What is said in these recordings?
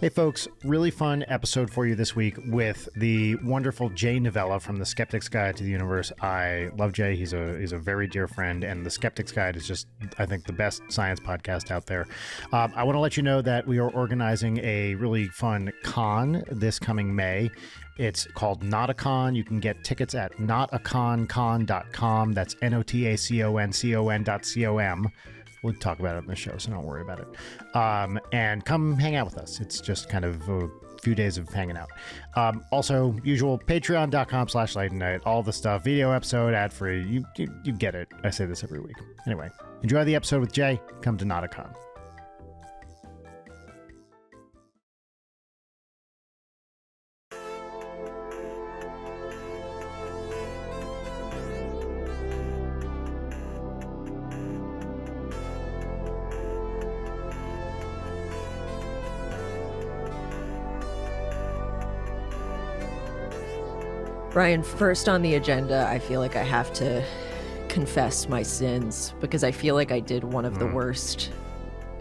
Hey folks, really fun episode for you this week with the wonderful Jay Novella from the Skeptics Guide to the Universe. I love Jay. He's a very dear friend, and the Skeptics Guide is just, I think, the best science podcast out there. I want to let you know that we are organizing a really fun con this coming May. It's called Not a Con. You can get tickets at notaconcon.com. That's notaconcon.com. We'll talk about it in the show, so don't worry about it. And come hang out with us. It's just kind of a few days of hanging out. Also, usual, patreon.com/LightNight, all the stuff, video episode, ad-free. You get it. I say this every week. Anyway, enjoy the episode with Jay. Come to NotaCon. Brian, first on the agenda, I feel like I have to confess my sins because I feel like I did one of the worst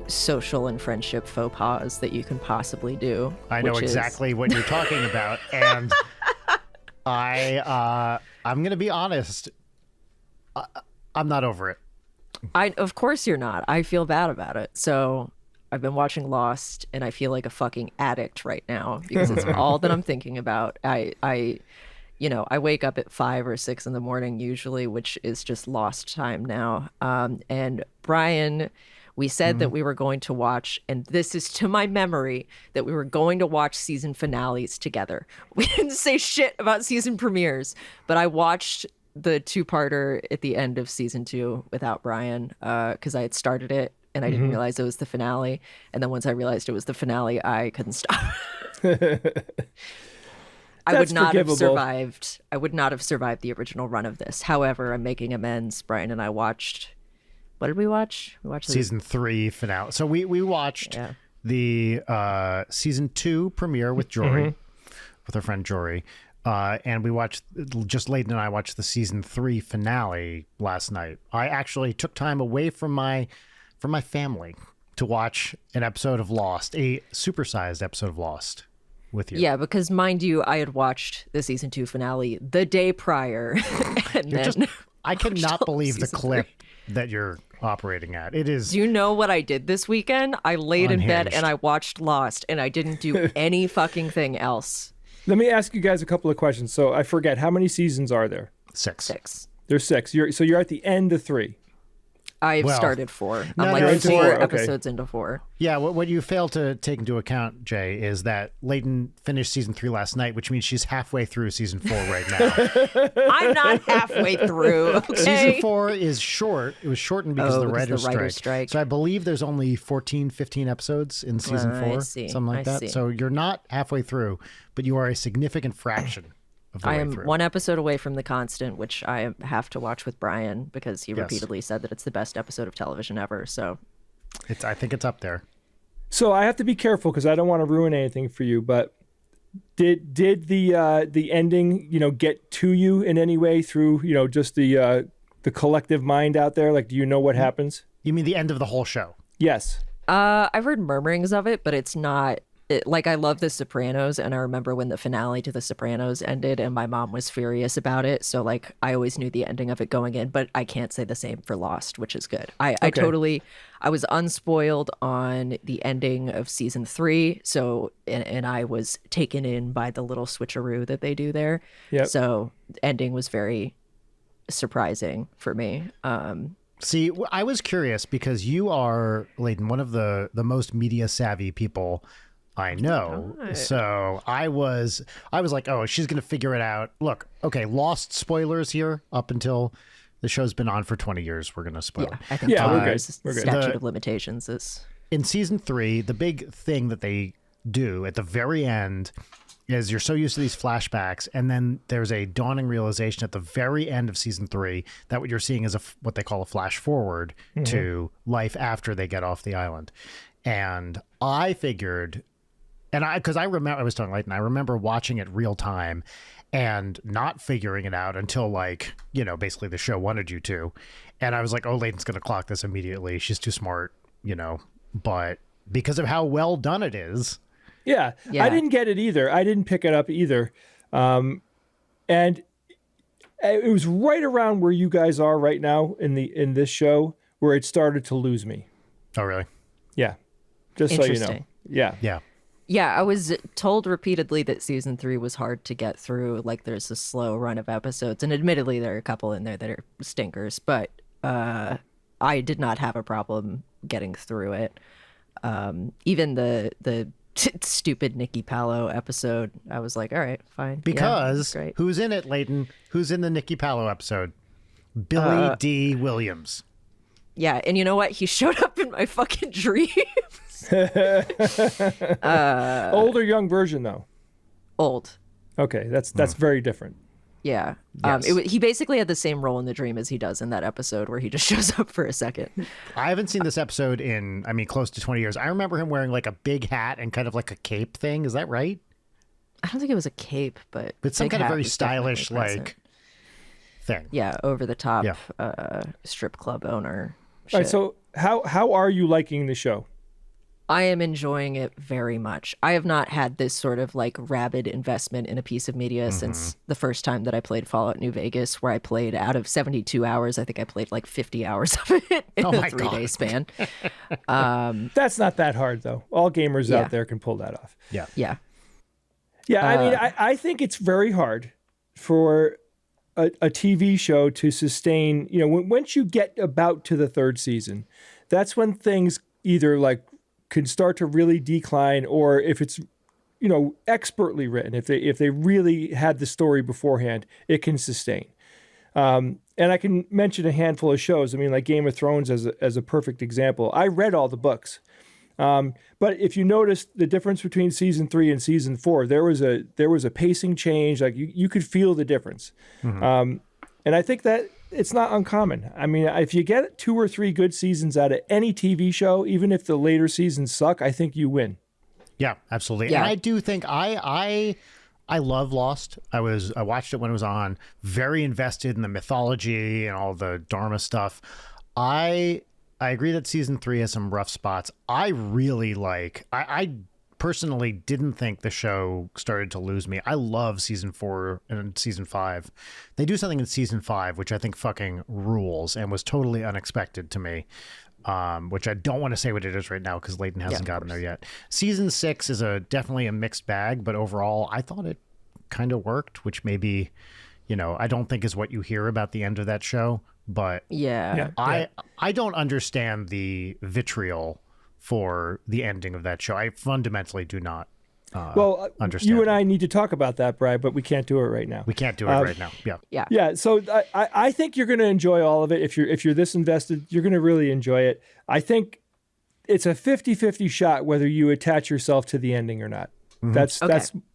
social and friendship faux pas that you can possibly do. I know exactly what you're talking about, and I'm going to be honest. I'm not over it. Of course you're not. I feel bad about it. So I've been watching Lost, and I feel like a fucking addict right now because it's all that I'm thinking about. I wake up at 5 or 6 in the morning usually, which is just lost time now. And Brian, we said that we were going to watch, and this is to my memory, that we were going to watch season finales together. We didn't say shit about season premieres, but I watched the two-parter at the end of season 2 without Brian because I had started it and I didn't realize it was the finale. And then once I realized it was the finale, I couldn't stop. I would not have survived. I would not have survived the original run of this. However, I'm making amends. Brian and I watched. What did we watch? We watched season 3 finale. So we watched the season 2 premiere with Jory, with our friend Jory, and we watched. Just Layton and I watched the season 3 finale last night. I actually took time away from my family to watch an episode of Lost, a supersized episode of Lost. With you. Yeah, because mind you, I had watched the season 2 finale the day prior. And I cannot believe the clip that you're operating at. It is. Do you know what I did this weekend? I laid in bed and I watched Lost, and I didn't do any fucking thing else. Let me ask you guys a couple of questions. So I forget, how many seasons are there? 6. There's 6. So you're at the end of 3. I've started 4. No, I'm like no, 4 episodes into 4. Yeah, what you fail to take into account, Jay, is that Layton finished season 3 last night, which means she's halfway through season 4 right now. I'm not halfway through. Okay? Season 4 is short. It was shortened because of the writer's strike. So I believe there's only 14, 15 episodes in season 4, something like that. So you're not halfway through, but you are a significant fraction. I am one episode away from The Constant, which I have to watch with Brian because he repeatedly said that it's the best episode of television ever. So I think it's up there. So I have to be careful because I don't want to ruin anything for you. But did the ending, get to you in any way through, just the collective mind out there? Like, do you know what happens? You mean the end of the whole show? Yes. I've heard murmurings of it, but it's not. Like, I love The Sopranos, and I remember when the finale to The Sopranos ended, and my mom was furious about it. So, like, I always knew the ending of it going in, but I can't say the same for Lost, which is good. I was unspoiled on the ending of season 3, so, and I was taken in by the little switcheroo that they do there. Yep. So, ending was very surprising for me. See, I was curious because you are, Layton, one of the most media savvy people I know. So I was like, oh, she's going to figure it out. Look, okay, Lost spoilers here up until the show's been on for 20 years. We're going to spoil. Yeah, I think we're good. Statute of limitations is. In season 3, the big thing that they do at the very end is you're so used to these flashbacks, and then there's a dawning realization at the very end of season 3 that what you're seeing is what they call a flash forward to life after they get off the island. And I figured, because I remember, I was telling Layton, I remember watching it real time and not figuring it out until, like, basically the show wanted you to. And I was like, oh, Layton's going to clock this immediately. She's too smart, but because of how well done it is, Yeah. Yeah. I didn't get it either. I didn't pick it up either. And it was right around where you guys are right now in this show where it started to lose me. Oh, really? Yeah. Just so you know. Interesting. Yeah. Yeah. Yeah, I was told repeatedly that season 3 was hard to get through. Like, there's a slow run of episodes, and admittedly, there are a couple in there that are stinkers. But I did not have a problem getting through it. Even the stupid Nikki Palo episode, I was like, all right, fine. Because great. who's in it, Leighton? Who's in the Nikki Palo episode? Billy D. Williams. Yeah, and you know what? He showed up in my fucking dreams. Old or young version though? Old. Okay, that's very different. Yeah. Yes. He basically had the same role in the dream as he does in that episode where he just shows up for a second. I haven't seen this episode in, close to 20 years. I remember him wearing like a big hat and kind of like a cape thing. Is that right? I don't think it was a cape, but But some big kind of hat very was definitely stylish, present. like, thing. Yeah, over the top Yeah. strip club owner. All right, shit. so how are you liking the show? I am enjoying it very much. I have not had this sort of like rabid investment in a piece of media since the first time that I played Fallout New Vegas, where I played out of 72 hours. I think I played like 50 hours of it in Oh a my 3-day God. span. That's not that hard though. All gamers Yeah. out there can pull that off. Yeah. Yeah. Yeah, I mean, I think it's very hard for a TV show to sustain. You know, once you get about to the third season, that's when things either like can start to really decline, or if it's expertly written, if they really had the story beforehand, it can sustain. And I can mention a handful of shows. I mean, like Game of Thrones as a perfect example. I read all the books. But if you notice the difference between season 3 and season 4, there was a pacing change. Like you could feel the difference. And I think that it's not uncommon. I mean, if you get 2 or 3 good seasons out of any TV show, even if the later seasons suck, I think you win. Yeah, absolutely. Yeah. And I do think I love Lost. I watched it when it was on, very invested in the mythology and all the Dharma stuff. I agree that season 3 has some rough spots. I really I personally didn't think the show started to lose me. I love season 4 and season 5. They do something in season 5 which I think fucking rules and was totally unexpected to me. Which I don't want to say what it is right now because Leighton hasn't gotten there yet. Season 6 is definitely a mixed bag, but overall I thought it kind of worked, which maybe, I don't think is what you hear about the end of that show. But Yeah. I don't understand the vitriol for the ending of that show. I fundamentally do not understand. You and I need to talk about that, Brad, but we can't do it right now. We can't do it right now. Yeah. Yeah. Yeah, so I think you're going to enjoy all of it. If you're this invested, you're going to really enjoy it. I think it's a 50-50 shot whether you attach yourself to the ending or not. That's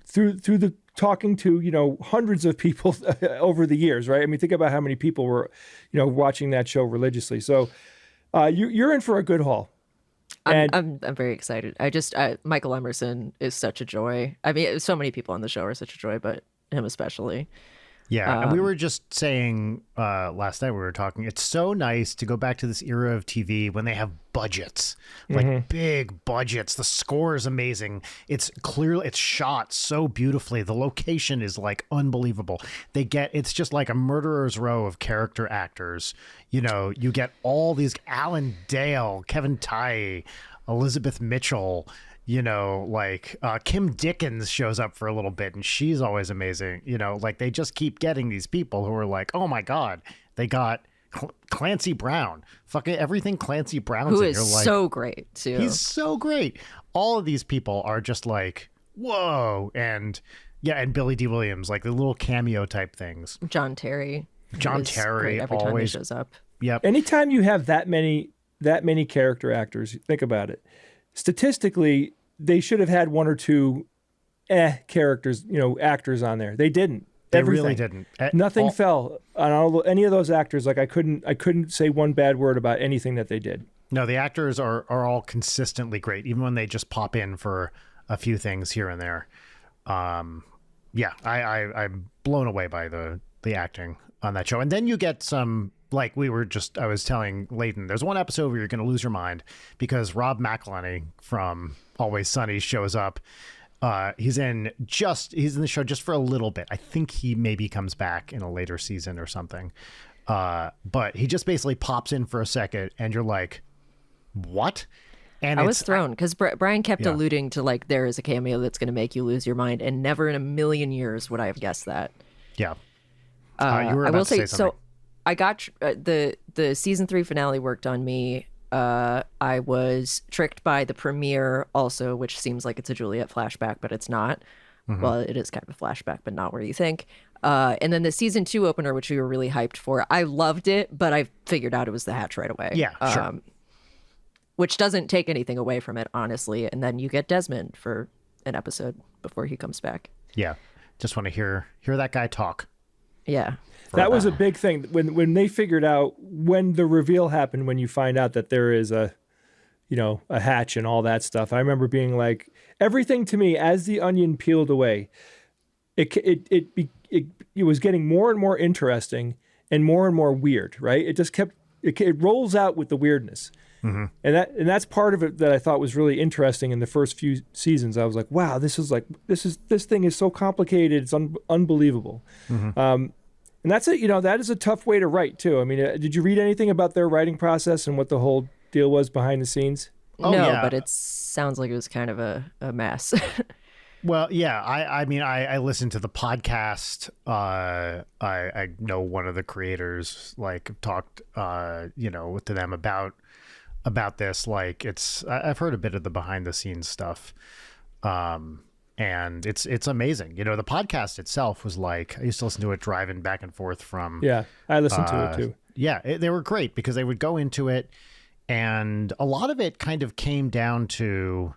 through the talking to hundreds of people over the years, right? I mean, think about how many people were watching that show religiously. So you're in for a good haul. I'm very excited. Michael Emerson is such a joy. I mean, so many people on the show are such a joy, but him especially. Yeah, and we were just saying last night we were talking, it's so nice to go back to this era of TV when they have budgets, like big budgets. The score is amazing. It's shot so beautifully. The location is like unbelievable. It's just like a murderer's row of character actors. You get all these Alan Dale, Kevin Tighe, Elizabeth Mitchell, Kim Dickens shows up for a little bit and she's always amazing. They just keep getting these people who are like, oh my God, they got Clancy Brown, fucking everything Clancy Brown's Who in. is You're like, so great too. he's so great. All of these people are just like, whoa. And Billy D. Williams, like the little cameo type things. John Terry is great every time he always shows up. Yep. Anytime you have that many character actors, think about it. Statistically, they should have had 1 or 2 characters, actors on there. They didn't. They Everything. really didn't. Nothing fell on any of those actors. Like I couldn't say one bad word about anything that they did. No, the actors are all consistently great, even when they just pop in for a few things here and there. I'm blown away by the acting on that show. And then you get some like I was telling Layton, there's one episode where you're going to lose your mind because Rob McElhenney from Always Sunny shows up. He's in the show just for a little bit. I think he maybe comes back in a later season or something. But he just basically pops in for a second and you're like, what? And I was thrown because Brian kept Yeah. alluding to like, there is a cameo that's going to make you lose your mind. And never in a million years would I have guessed that. Yeah. You were I about will to say say, something. so I got the season 3 finale worked on me. I was tricked by the premiere also, which seems like it's a Juliet flashback, but it's not. Well, it is kind of a flashback, but not where you think. And then the season 2 opener, which we were really hyped for, I loved it, but I figured out it was the Hatch right away. Yeah, sure. Which doesn't take anything away from it, honestly. And then you get Desmond for an episode before he comes back. Yeah. Just want to hear that guy talk. Yeah. That was a big thing when they figured out when the reveal happened, when you find out that there is a hatch and all that stuff. I remember being like, everything to me as the onion peeled away, it was getting more and more interesting and more weird, right? It just it rolls out with the weirdness. And that's part of it that I thought was really interesting in the first few seasons. I was like, wow, this thing is so complicated. It's unbelievable. And that's it. That is a tough way to write too. I mean, did you read anything about their writing process and what the whole deal was behind the scenes? Oh, no, yeah. but it sounds like it was kind of a mess. Well, yeah, I mean, I listened to the podcast. I know one of the creators, like, talked, to them about this. Like, I've heard a bit of the behind the scenes stuff. And it's amazing. The podcast itself was like, I used to listen to it driving back and forth from. Yeah, I listened to it too. Yeah, they were great because they would go into it, and a lot of it kind of came down to,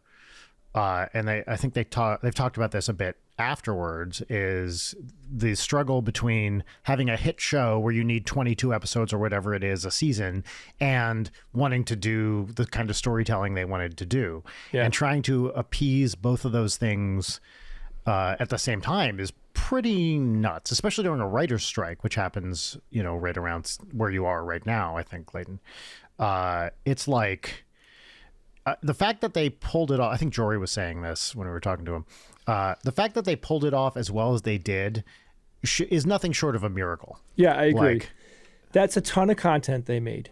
and I think they've talked about this a bit afterwards, is the struggle between having a hit show where you need 22 episodes or whatever it is a season and wanting to do the kind of storytelling they wanted to do. Yeah. And trying to appease both of those things at the same time is pretty nuts, especially during a writer's strike, which happens, right around where you are right now, I think, Clayton. It's like the fact that they pulled it off, I think Jory was saying this when we were talking to him, the fact that they pulled it off as well as they did is nothing short of a miracle. Yeah, I agree. Like, that's a ton of content they made,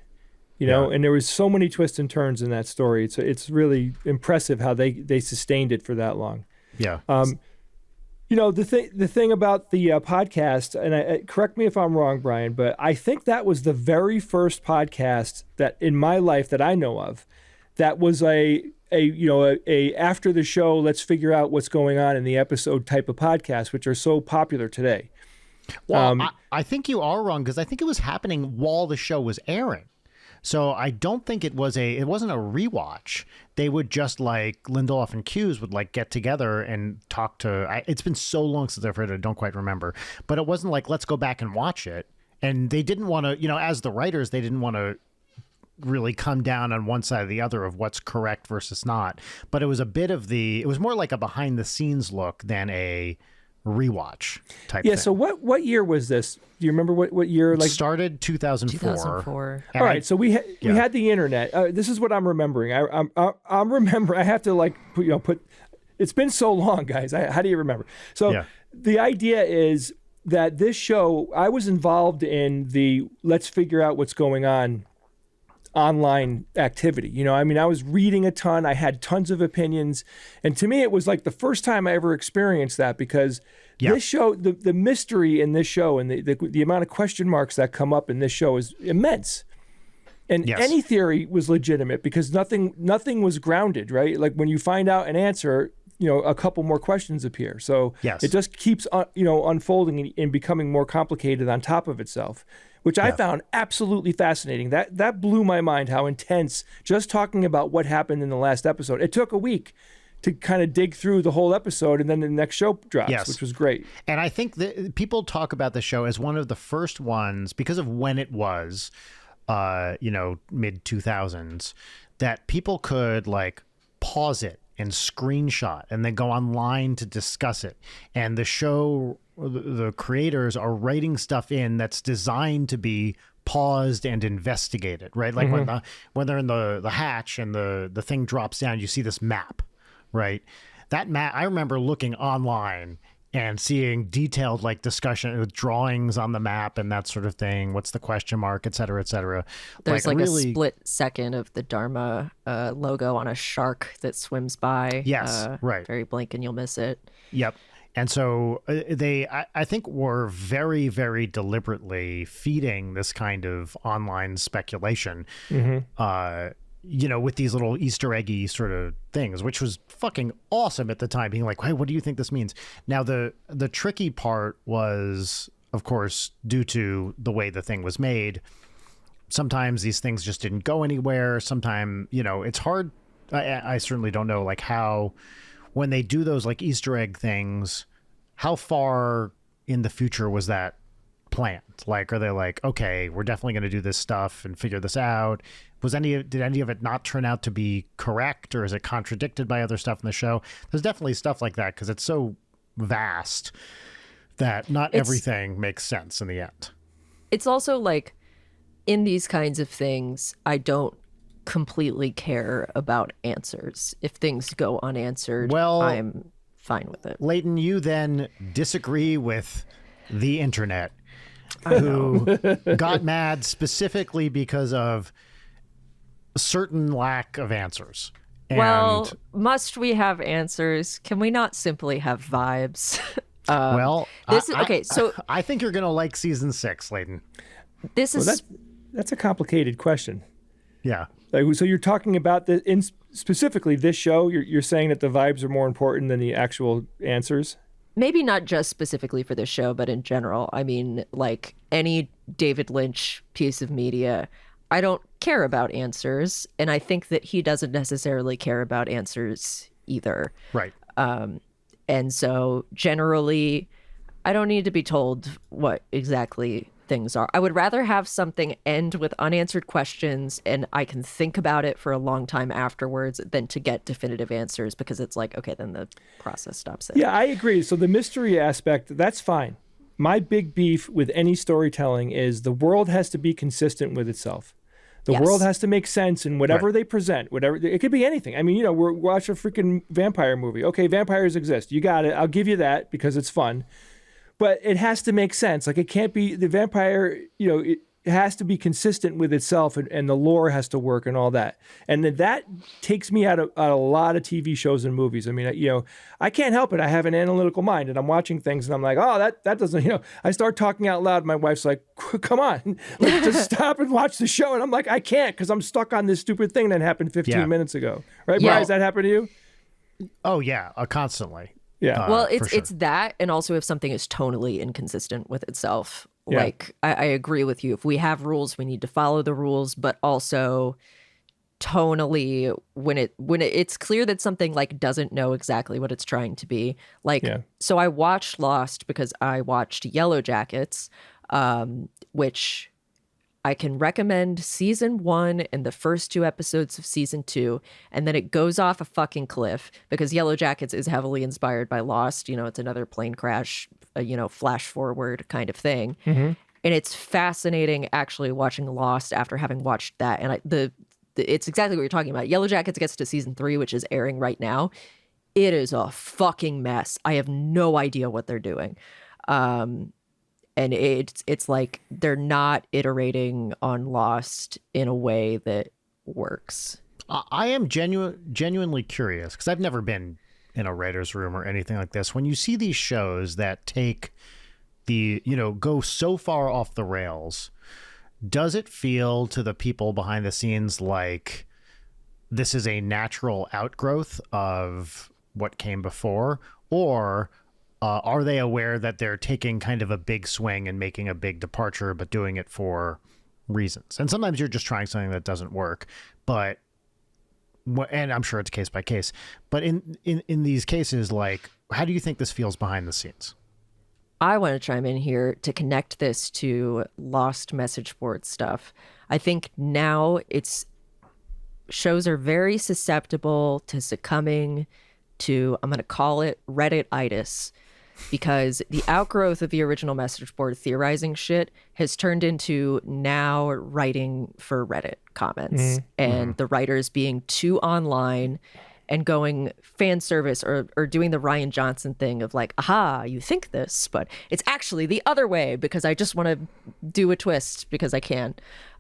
and there was so many twists and turns in that story. It's really impressive how they sustained it for that long. Yeah. The thing about the podcast, and correct me if I'm wrong, Brian, but I think that was the very first podcast that in my life that I know of that was a after the show, let's figure out what's going on in the episode type of podcast, which are so popular today. Well, I think you are wrong because I think it was happening while the show was airing. So I don't think it wasn't a rewatch. They would just, like, Lindelof and Hughes would, like, get together and talk to. It's been so long since I've heard it, I don't quite remember. But it wasn't like, let's go back and watch it. And they didn't want to, as the writers, they didn't want to really come down on one side or the other of what's correct versus not. But it was it was more like a behind the scenes look than a rewatch type thing. Yeah. So what year was this? Do you remember what year? It like started 2004. 2004. All right, so we had the internet. This is what I'm remembering. I'm remember. I have to put. It's been so long, guys. How do you remember? So the idea is that this show, I was involved in the let's figure out what's going on online activity. I was reading a ton. I had tons of opinions, and to me, it was like the first time I ever experienced that because. This show, the mystery in this show and the amount of question marks that come up in this show is immense. And any theory was legitimate because nothing was grounded, right? Like when you find out an answer, a couple more questions appear. So it just keeps, unfolding and becoming more complicated on top of itself, which I found absolutely fascinating. That blew my mind how intense just talking about what happened in the last episode. It took a week to kind of dig through the whole episode, and then the next show drops, which was great. And I think that people talk about the show as one of the first ones because of when it was, mid 2000s, that people could like pause it and screenshot and then go online to discuss it. And the show the creators are writing stuff in that's designed to be paused and investigated, right? Like when they're in the hatch and the thing drops down, you see this map, right? That map, I remember looking online and seeing detailed like discussion with drawings on the map and that sort of thing. What's the question mark, et cetera, et cetera. There's like really, a split second of the Dharma logo on a shark that swims by. Yes, right. Very blink and you'll miss it. Yep. And so I think were very, very deliberately feeding this kind of online speculation, with these little Easter eggy sort of things, which was fucking awesome at the time, being like, hey, what do you think this means? Now, the tricky part was, of course, due to the way the thing was made. Sometimes these things just didn't go anywhere. Sometimes, it's hard. I certainly don't know, like, how... when they do those like Easter egg things, how far in the future was that planned? Like, are they like, okay, we're definitely going to do this stuff and figure this out? Did any of it not turn out to be correct, or is it contradicted by other stuff in the show? There's definitely stuff like that because it's so vast that not everything makes sense in the end. It's also like, in these kinds of things, I don't completely care about answers. If things go unanswered, I'm fine with it. Leighton, you then disagree with the internet, who got mad specifically because of a certain lack of answers. And, must we have answers? Can we not simply have vibes? I think you're gonna like season 6, Leighton. That's a complicated question. Yeah. So you're talking about specifically this show. You're saying that the vibes are more important than the actual answers. Maybe not just specifically for this show, but in general. I mean, like any David Lynch piece of media, I don't care about answers, and I think that he doesn't necessarily care about answers either. Right. And so generally, I don't need to be told what exactly things are. I would rather have something end with unanswered questions and I can think about it for a long time afterwards than to get definitive answers, because it's like, okay, then the process stops there. Yeah, I agree. So the mystery aspect, that's fine. My big beef with any storytelling is the world has to be consistent with itself. The world has to make sense in whatever they present, whatever it could be anything. I mean, we're watching a freaking vampire movie. Okay, vampires exist. You got it. I'll give you that because it's fun. But it has to make sense. Like, it can't be the vampire, it has to be consistent with itself, and the lore has to work and all that. And then that takes me out of a lot of TV shows and movies. I mean, I can't help it. I have an analytical mind, and I'm watching things and I'm like, oh, that doesn't, I start talking out loud. My wife's like, come on, like, just stop and watch the show. And I'm like, I can't, because I'm stuck on this stupid thing that happened 15 minutes ago. Right, Brian? Does that happen to you? Oh, yeah, constantly. Yeah. It's that, and also if something is tonally inconsistent with itself. Yeah. Like, I agree with you. If we have rules, we need to follow the rules, but also tonally, when it's clear that something like doesn't know exactly what it's trying to be. Like, so I watched Lost because I watched Yellow Jackets, which I can recommend season 1 and the first 2 episodes of season 2, and then it goes off a fucking cliff because Yellow Jackets is heavily inspired by Lost. It's another plane crash, flash forward kind of thing. Mm-hmm. And it's fascinating actually watching Lost after having watched that. And it's exactly what you're talking about. Yellow Jackets gets to season 3, which is airing right now. It is a fucking mess. I have no idea what they're doing. And it's like they're not iterating on Lost in a way that works. I am genuinely curious, because I've never been in a writer's room or anything like this. When you see these shows that take go so far off the rails, does it feel to the people behind the scenes like this is a natural outgrowth of what came before? Or are they aware that they're taking kind of a big swing and making a big departure, but doing it for reasons? And sometimes you're just trying something that doesn't work, and I'm sure it's case by case, but in these cases, like, how do you think this feels behind the scenes? I want to chime in here to connect this to Lost message board stuff. I think now shows are very susceptible to succumbing to, I'm going to call it Reddit-itis. because the outgrowth of the original message board theorizing shit has turned into now writing for Reddit comments and the writers being too online and going fan service or doing the Ryan Johnson thing of like, aha, you think this, but it's actually the other way because I just want to do a twist because I can.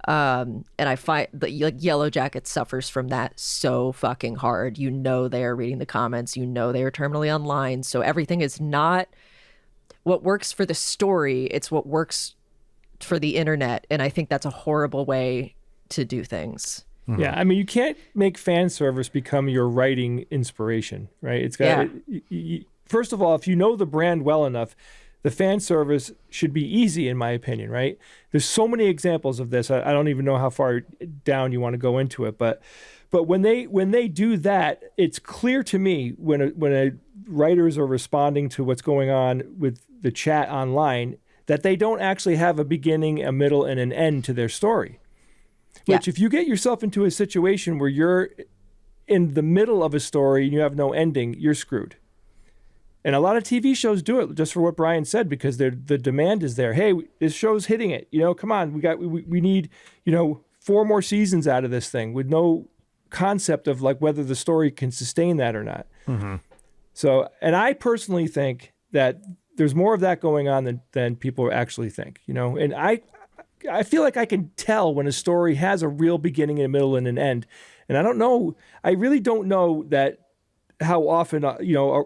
And I find that like Yellow Jacket suffers from that so fucking hard. You know they are reading the comments. You know they are terminally online. So everything is not what works for the story. It's what works for the internet. And I think that's a horrible way to do things. Yeah, I mean, you can't make fan service become your writing inspiration, right? It's got first of all, if you know the brand well enough, the fan service should be easy, in my opinion, right? There's so many examples of this. I don't even know how far down you want to go into it, but when they do that, it's clear to me when writers are responding to what's going on with the chat online that they don't actually have a beginning, a middle, and an end to their story. Which, if you get yourself into a situation where you're in the middle of a story and you have no ending, you're screwed. And a lot of TV shows do it just for what Brian said, because the demand is there. Hey, this show's hitting it. Come on, we need 4 more seasons out of this thing with no concept of like whether the story can sustain that or not. So, and I personally think that there's more of that going on than people actually think. And I feel like I can tell when a story has a real beginning, a middle, and an end. And I really don't know that how often,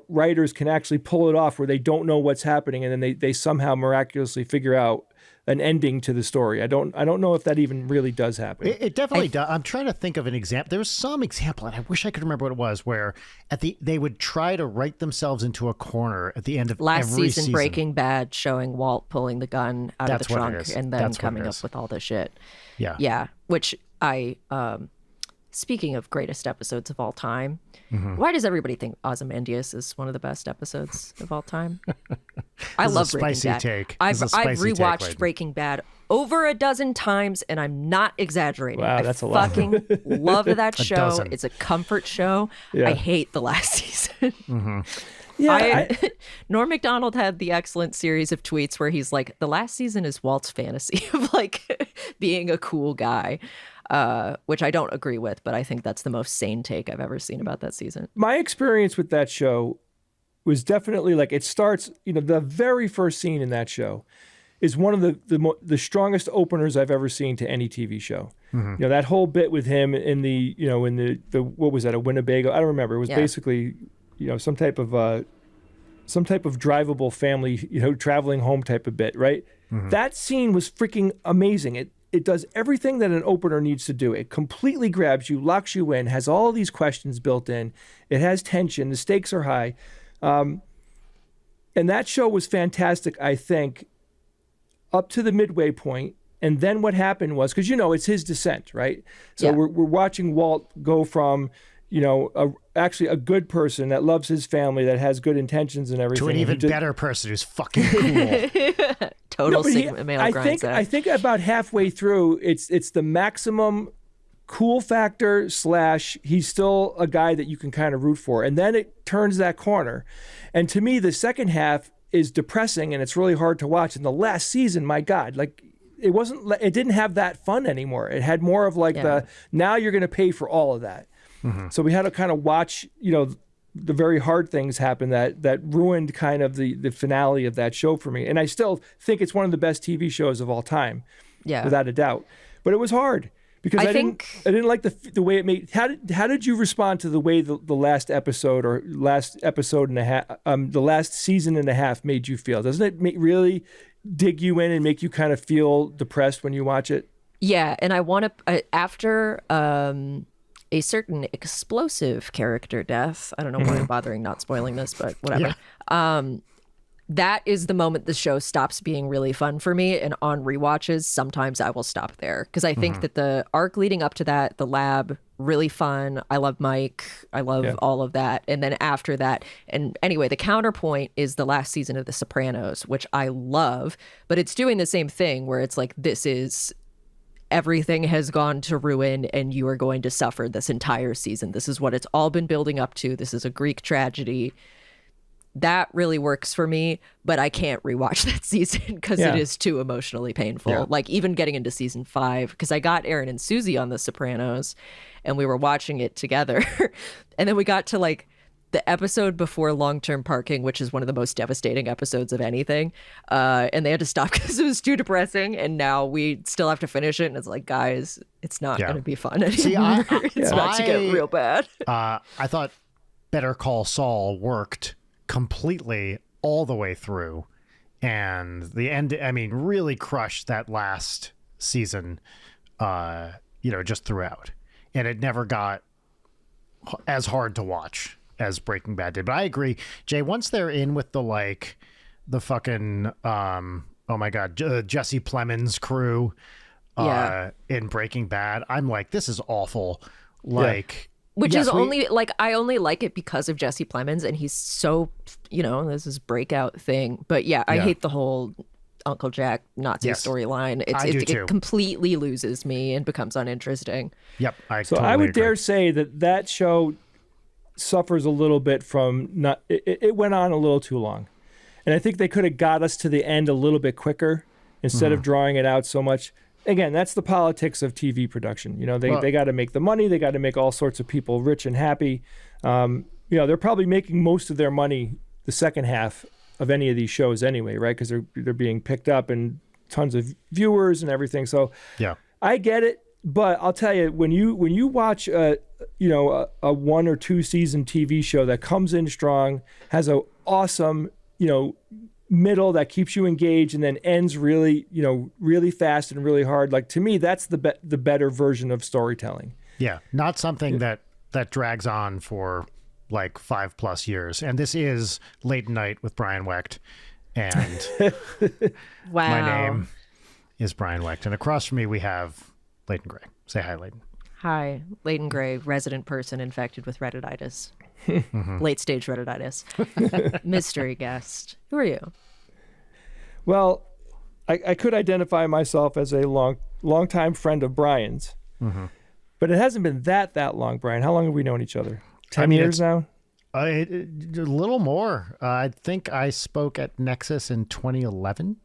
writers can actually pull it off where they don't know what's happening and then they somehow miraculously figure out an ending to the story. I don't know if that even really does happen. It definitely does. I'm trying to think of an example. There was some example, and I wish I could remember what it was, where they would try to write themselves into a corner at the end of last every season. Breaking Bad showing Walt pulling the gun out of the trunk and then coming up with all this shit. Yeah. Which I, speaking of greatest episodes of all time, why does everybody think Ozymandias is one of the best episodes of all time? I love Breaking Bad. Take. I've rewatched Breaking Bad over a dozen times, and I'm not exaggerating. Wow, that's a lot. I fucking love that show. Dozen. It's a comfort show. Yeah. I hate the last season. Yeah, Norm Macdonald had the excellent series of tweets where he's like, the last season is Walt's fantasy of like being a cool guy. Which I don't agree with, but I think that's the most sane take I've ever seen about that season. My experience with that show was definitely like, it starts, the very first scene in that show is one of the strongest openers I've ever seen to any TV show. That whole bit with him in the what was that, a Winnebago? I don't remember. It was basically, some type of drivable family, traveling home type of bit, right? That scene was freaking amazing. It does everything that an opener needs to do. It completely grabs you, locks you in, has all these questions built in. It has tension. The stakes are high. And that show was fantastic, I think, up to the midway point. And then what happened was, because, it's his descent, right? So we're watching Walt go from, actually a good person that loves his family, that has good intentions and everything. To an even better person who's fucking cool. Total Sigma male grind. I think about halfway through, it's the maximum cool factor / he's still a guy that you can kind of root for. And then it turns that corner. And to me, the second half is depressing and it's really hard to watch. And the last season, my God, like it didn't have that fun anymore. It had more of like now you're going to pay for all of that. So we had to kind of watch, the very hard things happen that ruined kind of the finale of that show for me. And I still think it's one of the best TV shows of all time, without a doubt. But it was hard because I didn't like the way it made. How did you respond to the way the last episode or last episode and a half, the last season and a half made you feel? Doesn't it really dig you in and make you kind of feel depressed when you watch it? Yeah, and I want to after. A certain explosive character death. I don't know why I'm bothering not spoiling this, but whatever. That is the moment the show stops being really fun for me. And on rewatches, sometimes I will stop there because I think that the arc leading up to that, the lab, really fun. I love Mike. I love all of that. And then after that, and anyway, the counterpoint is the last season of The Sopranos, which I love, but it's doing the same thing where it's like, this is everything has gone to ruin and you are going to suffer this entire season. This is what it's all been building up to. This is a Greek tragedy. that really works for me, but I can't rewatch that season because it is too emotionally painful. Yeah. Like even getting into season 5, because I got Aaron and Susie on The Sopranos and we were watching it together. And then we got to like the episode before long-term parking, which is one of the most devastating episodes of anything. And they had to stop because it was too depressing. And now we still have to finish it. And it's like, guys, it's not going to be fun anymore. See, it's about to get real bad. I thought Better Call Saul worked completely all the way through, and the end, I mean, really crushed that last season, just throughout, and it never got as hard to watch as Breaking Bad did. But I agree, Jay, once they're in with the fucking oh my god, Jesse Plemons crew in Breaking Bad, I'm like, this is awful. Like Which is only like, I only like it because of Jesse Plemons, and he's so, this is breakout thing. But I hate the whole Uncle Jack Nazi storyline. It completely loses me and becomes uninteresting. Yep. I would dare say that show suffers a little bit from it went on a little too long. And I think they could have got us to the end a little bit quicker instead of drawing it out so much. Again, that's the politics of TV production. They got to make the money. They got to make all sorts of people rich and happy. They're probably making most of their money the second half of any of these shows anyway, right? Because they're being picked up and tons of viewers and everything. So I get it, but I'll tell you, when you watch a 1 or 2 season TV show that comes in strong, has a awesome middle that keeps you engaged, and then ends really fast and really hard. Like, to me, that's the better version of storytelling. Yeah, not something that drags on for like 5+ years. And this is Late Night with Brian Wecht, and wow, my name is Brian Wecht, and across from me we have Leighton Gray. Say hi, Leighton. Hi, Leighton Gray, resident person infected with Reddit-itis. Late stage Reddit-itis. Mystery guest. Who are you? Well, I could identify myself as a long-time friend of Brian's, but it hasn't been that long, Brian. How long have we known each other? 10 years now? A little more. I think I spoke at Nexus in 2011.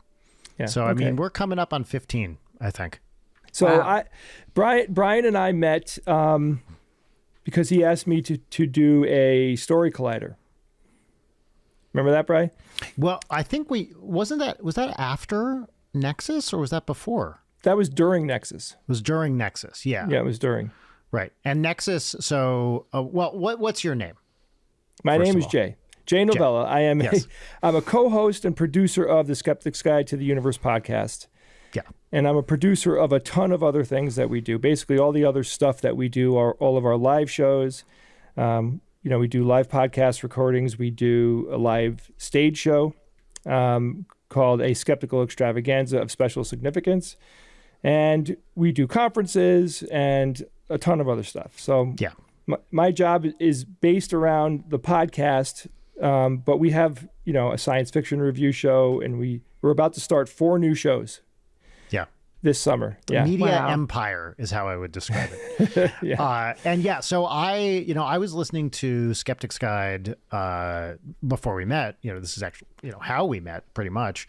Yeah. So, I mean, we're coming up on 15, I think. So wow. Brian and I met because he asked me to do a story collider. Remember that, Brian? Well, I think was that after Nexus or was that before? That was during Nexus. It was during Nexus, yeah. Yeah, it was during. Right. And Nexus, so, what's your name? My name is Jay. Jay Novella. I am I'm a co-host and producer of the Skeptics Guide to the Universe podcast. Yeah. And I'm a producer of a ton of other things that we do. Basically, all the other stuff that we do are all of our live shows. We do live podcast recordings. We do a live stage show called A Skeptical Extravaganza of Special Significance. And we do conferences and a ton of other stuff. So my job is based around the podcast, but we have, a science fiction review show, and we're about to start 4 new shows. Yeah. This summer. Yeah. Media empire is how I would describe it. So I was listening to Skeptics Guide before we met. This is actually, how we met pretty much.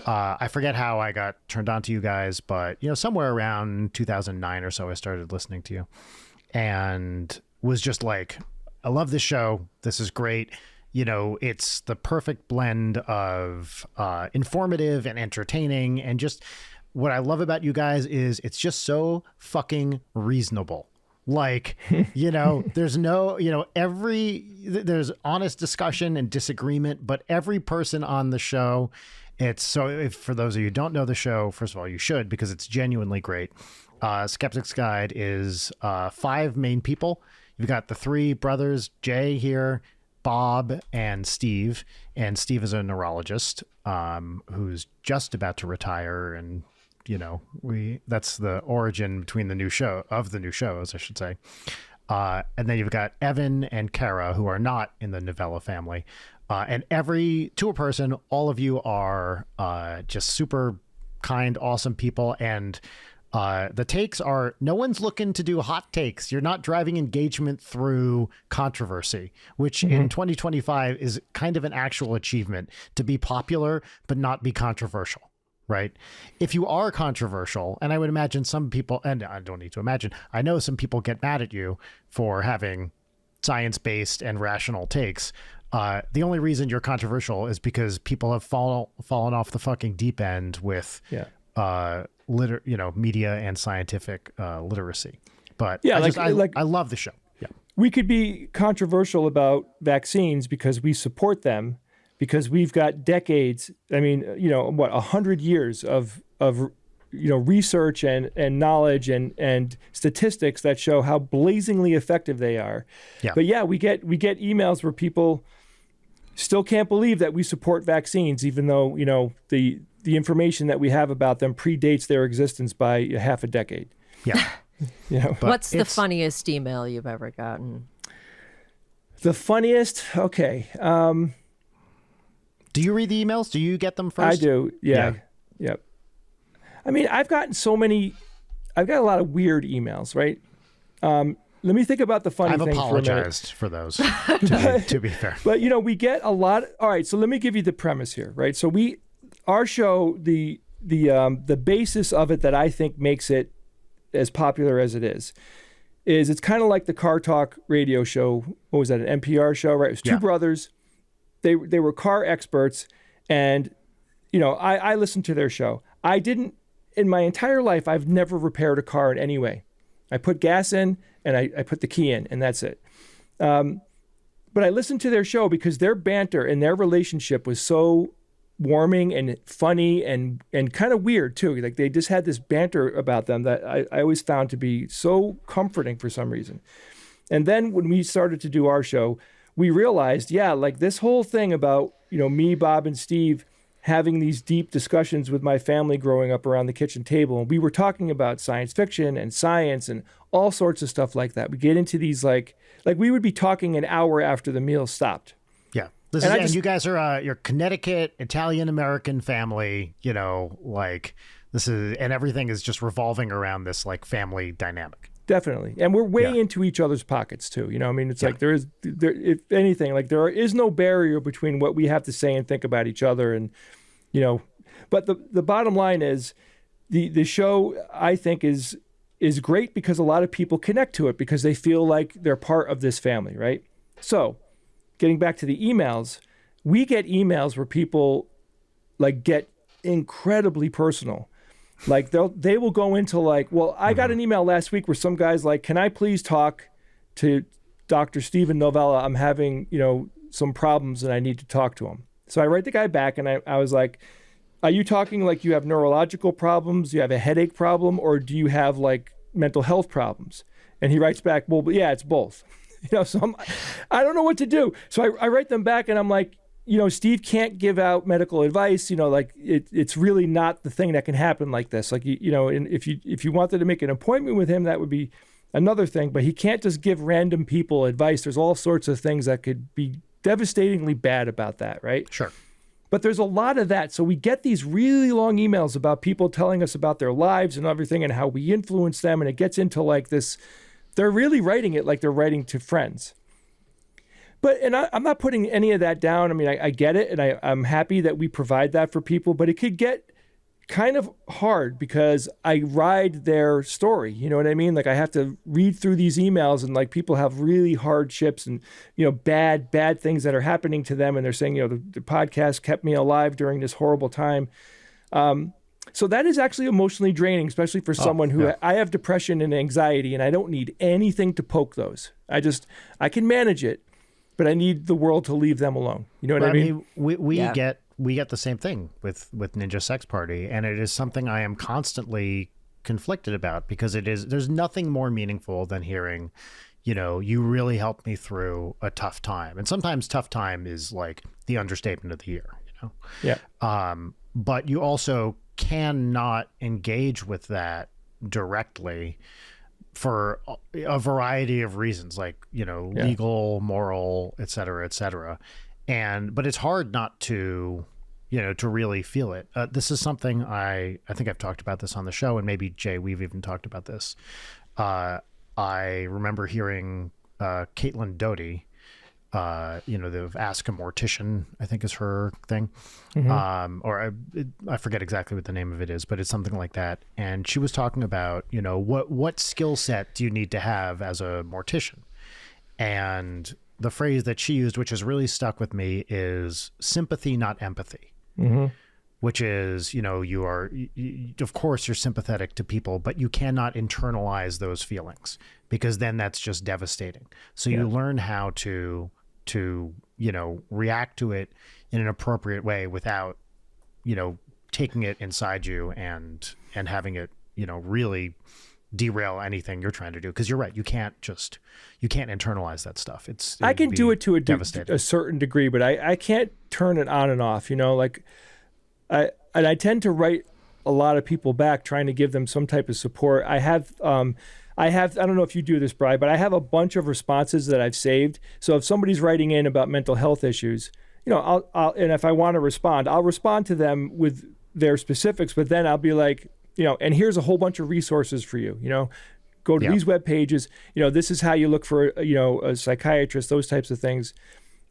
I forget how I got turned on to you guys, but, somewhere around 2009 or so, I started listening to you and was just like, I love this show. This is great. It's the perfect blend of informative and entertaining, and just what I love about you guys is it's just so fucking reasonable. Like, there's no, there's honest discussion and disagreement, but every person on the show, for those of you who don't know the show, first of all, you should, because it's genuinely great. Skeptics Guide is 5 main people. You've got the 3 brothers, Jay here, Bob, and Steve. And Steve is a neurologist who's just about to retire, and that's the origin between the new shows, I should say. And then you've got Evan and Kara, who are not in the Novella family. And to a person, all of you are just super kind, awesome people. And The takes are, no one's looking to do hot takes. You're not driving engagement through controversy, which in 2025 is kind of an actual achievement, to be popular but not be controversial. Right. If you are controversial, and I would imagine some people, and I don't need to imagine, I know some people get mad at you for having science-based and rational takes. The only reason you're controversial is because people have fallen off the fucking deep end with media and scientific literacy. But I love the show. Yeah. We could be controversial about vaccines because we support them, because we've got decades, 100 years of research and knowledge and statistics that show how blazingly effective they are. Yeah. But we get emails where people still can't believe that we support vaccines, even though, the information that we have about them predates their existence by half a decade. Yeah. What's the funniest email you've ever gotten? The funniest? Okay. Do you read the emails? Do you get them first? I do. Yeah. Yep. I mean, I've got a lot of weird emails, right? Let me think about the funny thing for a minute. I've apologized for those, to be fair. But, we get a lot. All right. So let me give you the premise here, right? So our show, the basis of it that I think makes it as popular as it is it's kind of like the Car Talk radio show. What was that? An NPR show, right? It was two brothers. They were car experts, and I listened to their show. I didn't, in my entire life, I've never repaired a car in any way. I put gas in and I put the key in, and that's it. But I listened to their show because their banter and their relationship was so warming and funny and kind of weird too. Like, they just had this banter about them that I always found to be so comforting for some reason. And then when we started to do our show, we realized, this whole thing about, me, Bob, and Steve having these deep discussions with my family growing up around the kitchen table. And we were talking about science fiction and science and all sorts of stuff like that. We get into these, like we would be talking an hour after the meal stopped. Yeah. And you guys are your Connecticut Italian-American family, this is, and everything is just revolving around this family dynamic. Definitely. And we're way into each other's pockets too. It's like there, if anything, there is no barrier between what we have to say and think about each other. And, but the bottom line is the show, I think, is great because a lot of people connect to it because they feel like they're part of this family, right? So getting back to the emails, we get emails where people get incredibly personal. They will go into I got an email last week where some guy's like, can I please talk to Dr. Stephen Novella? I'm having, some problems and I need to talk to him. So I write the guy back and I was like, are you talking like you have neurological problems? Do you have a headache problem? Or do you have mental health problems? And he writes back, well, yeah, it's both. So I don't know what to do. So I write them back and I'm like, Steve can't give out medical advice, it's really not the thing that can happen like this. And if you wanted to make an appointment with him, that would be another thing, but he can't just give random people advice. There's all sorts of things that could be devastatingly bad about that, right? Sure. But there's a lot of that. So we get these really long emails about people telling us about their lives and everything and how we influence them. And it gets into this, they're really writing it like they're writing to friends. And I'm not putting any of that down. I mean, I get it, and I'm happy that we provide that for people, but it could get kind of hard because I ride their story. You know what I mean? I have to read through these emails, and people have really hardships and, bad things that are happening to them. And they're saying, the podcast kept me alive during this horrible time. So that is actually emotionally draining, especially for someone who I have depression and anxiety, and I don't need anything to poke those. I can manage it. But I need the world to leave them alone. You know what I mean? We get the same thing with Ninja Sex Party, and it is something I am constantly conflicted about because there's nothing more meaningful than hearing, you really helped me through a tough time. And sometimes tough time is the understatement of the year, Yeah. But you also cannot engage with that directly for a variety of reasons, legal, moral, et cetera, but it's hard not to to really feel it. This is something I think I've talked about this on the show, and maybe Jay, we've even talked about this. I remember hearing Caitlin Doughty, the Ask a Mortician, I think is her thing. Or I forget exactly what the name of it is, but it's something like that. And she was talking about, what skill set do you need to have as a mortician? And the phrase that she used, which has really stuck with me, is sympathy, not empathy. Which is, of course you're sympathetic to people, but you cannot internalize those feelings, because then that's just devastating. So you learn how to react to it in an appropriate way without, taking it inside you and having it, really derail anything you're trying to do. Because you're right, you can't internalize that stuff. I can do it to devastating. a certain degree, but I can't turn it on and off. I tend to write a lot of people back, trying to give them some type of support. I don't know if you do this, Bri, but I have a bunch of responses that I've saved. So if somebody's writing in about mental health issues, I'll and if I want to respond, I'll respond to them with their specifics, but then I'll be like, and here's a whole bunch of resources for you, go to these web pages, this is how you look for, a psychiatrist, those types of things.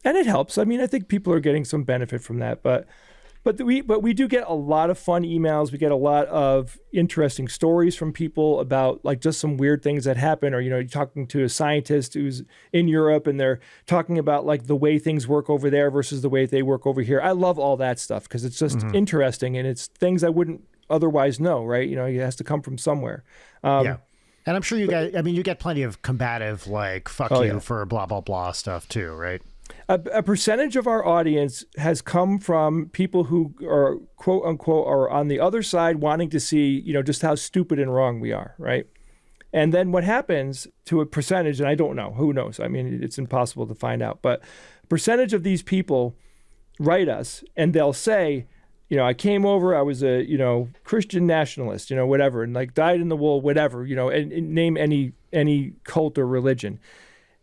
And it helps. I mean, I think people are getting some benefit from that, but we do get a lot of fun emails. We get a lot of interesting stories from people about like just some weird things that happen, or, you're talking to a scientist who's in Europe and they're talking about like the way things work over there versus the way they work over here. I love all that stuff because it's just interesting, and it's things I wouldn't otherwise know, right? It has to come from somewhere. And I'm sure you get plenty of combative, like, fuck you for blah, blah, blah stuff too, right? A percentage of our audience has come from people who are, quote unquote, are on the other side, wanting to see, just how stupid and wrong we are, right? And then what happens to a percentage, and I don't know, who knows? I mean, it's impossible to find out, but a percentage of these people write us and they'll say, I came over, I was a, Christian nationalist, whatever, and like dyed in the wool, whatever, and name any cult or religion.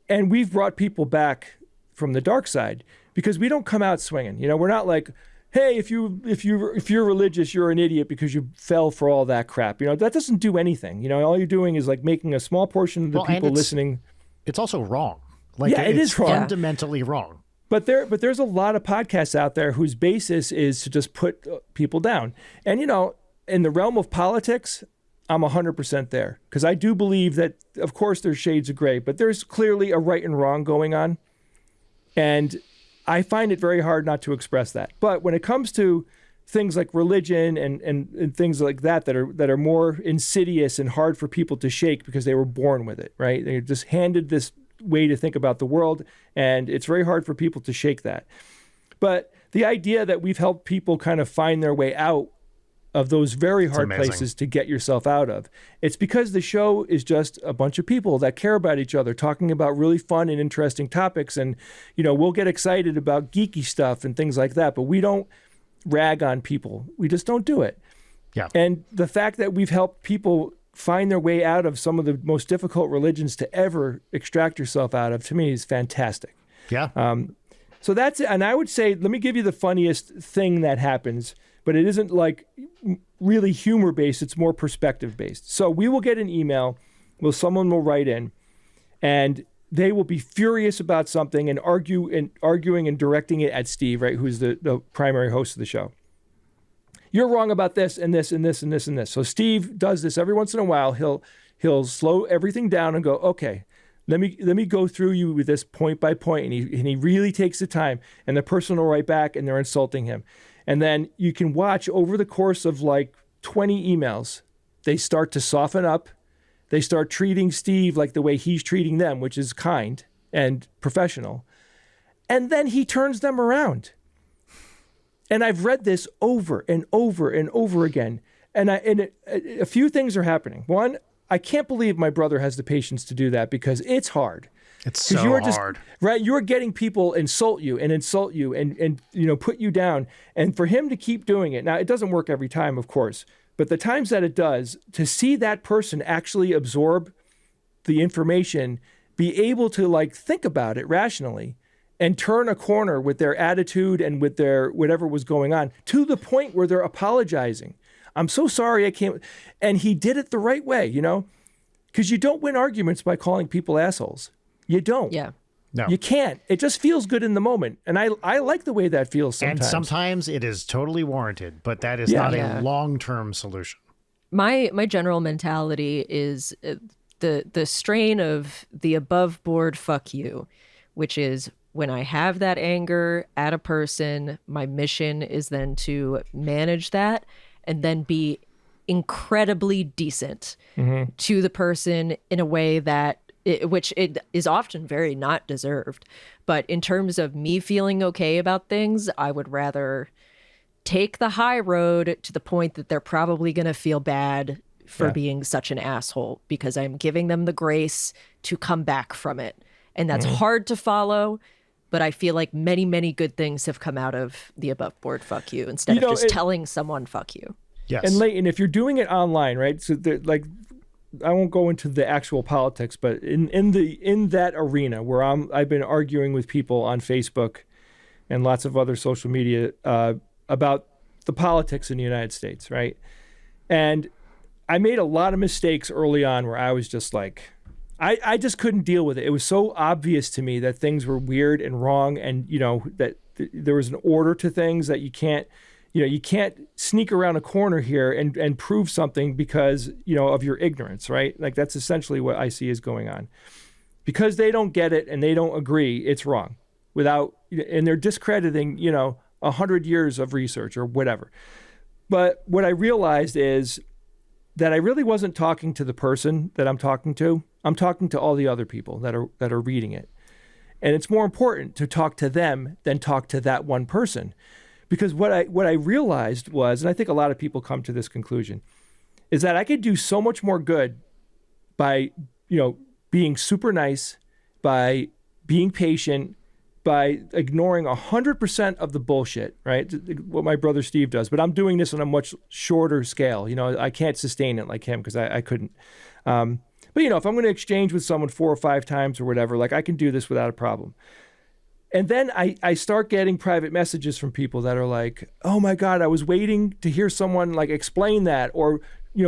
And we've brought people back from the dark side because we don't come out swinging. We're not like, hey, if you're religious, you're an idiot because you fell for all that crap. That doesn't do anything. All you're doing is like making a small portion of the people listening. It's also wrong. Like, it is wrong. Fundamentally wrong. But there's a lot of podcasts out there whose basis is to just put people down. And, in the realm of politics, I'm 100% there, because I do believe that, of course, there's shades of gray, but there's clearly a right and wrong going on. And I find it very hard not to express that. But when it comes to things like religion and things like that are more insidious and hard for people to shake because they were born with it, right? They're just handed this way to think about the world, and it's very hard for people to shake that. But the idea that we've helped people kind of find their way out of those very hard places to get yourself out of, it's because the show is just a bunch of people that care about each other, talking about really fun and interesting topics. And, we'll get excited about geeky stuff and things like that, but we don't rag on people. We just don't do it. Yeah. And the fact that we've helped people find their way out of some of the most difficult religions to ever extract yourself out of, to me, is fantastic. Yeah. So that's it. And I would say, let me give you the funniest thing that happens, but it isn't like really humor based. It's more perspective based. So we will get an email where someone will write in and they will be furious about something and arguing and directing it at Steve, right? Who's the primary host of the show. You're wrong about this and this and this and this and this. So Steve does this every once in a while. He'll slow everything down and go, okay, let me go through you with this point by point. And he really takes the time, and the person will write back and they're insulting him. And then you can watch over the course of like 20 emails, they start to soften up. They start treating Steve like the way he's treating them, which is kind and professional. And then he turns them around. And I've read this over and over and over again. And a few things are happening. One, I can't believe my brother has the patience to do that, because it's hard. It's so hard. Right? You're getting people insult you and put you down. And for him to keep doing it. Now, it doesn't work every time, of course. But the times that it does, to see that person actually absorb the information, be able to like think about it rationally, and turn a corner with their attitude and with their whatever was going on, to the point where they're apologizing. I'm so sorry I can't. And he did it the right way, because you don't win arguments by calling people assholes. You don't. Yeah. No. You can't. It just feels good in the moment. And I like the way that feels sometimes. And sometimes it is totally warranted, but that is not a long-term solution. My general mentality is the strain of the above board fuck you, which is when I have that anger at a person, my mission is then to manage that and then be incredibly decent to the person in a way that which it is often very not deserved. But in terms of me feeling okay about things, I would rather take the high road to the point that they're probably going to feel bad for being such an asshole, because I'm giving them the grace to come back from it. And that's hard to follow, but I feel like many, many good things have come out of the above board fuck you instead of just telling someone fuck you. Yes. And Leighton, if you're doing it online, right? So I won't go into the actual politics, but in that arena where I've been arguing with people on Facebook and lots of other social media about the politics in the United States, right? And I made a lot of mistakes early on where I was just like, I just couldn't deal with it. It was so obvious to me that things were weird and wrong, and that there was an order to things that you can't sneak around a corner here and prove something because, of your ignorance, right? Like that's essentially what I see is going on. Because they don't get it and they don't agree, it's wrong. And they're discrediting, 100 years of research or whatever. But what I realized is that I really wasn't talking to the person that I'm talking to. I'm talking to all the other people that are reading it. And it's more important to talk to them than talk to that one person. Because what I realized was, and I think a lot of people come to this conclusion, is that I could do so much more good by, being super nice, by being patient, by ignoring 100% of the bullshit, right? What my brother Steve does. But I'm doing this on a much shorter scale. I can't sustain it like him because I couldn't. But if I'm going to exchange with someone 4 or 5 times or whatever, like I can do this without a problem. And then I start getting private messages from people that are like, oh my God, I was waiting to hear someone like explain that or,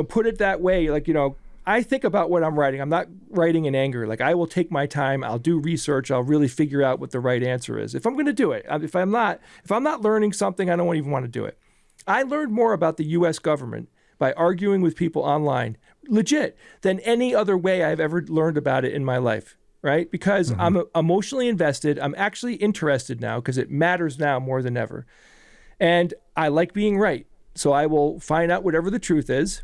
put it that way. Like, I think about what I'm writing. I'm not writing in anger. Like I will take my time. I'll do research. I'll really figure out what the right answer is. If I'm going to do it, if I'm not learning something, I don't even want to do it. I learned more about the U.S. government by arguing with people online, legit, than any other way I've ever learned about it in my life. Right? Because I'm emotionally invested. I'm actually interested now because it matters now more than ever. And I like being right. So I will find out whatever the truth is.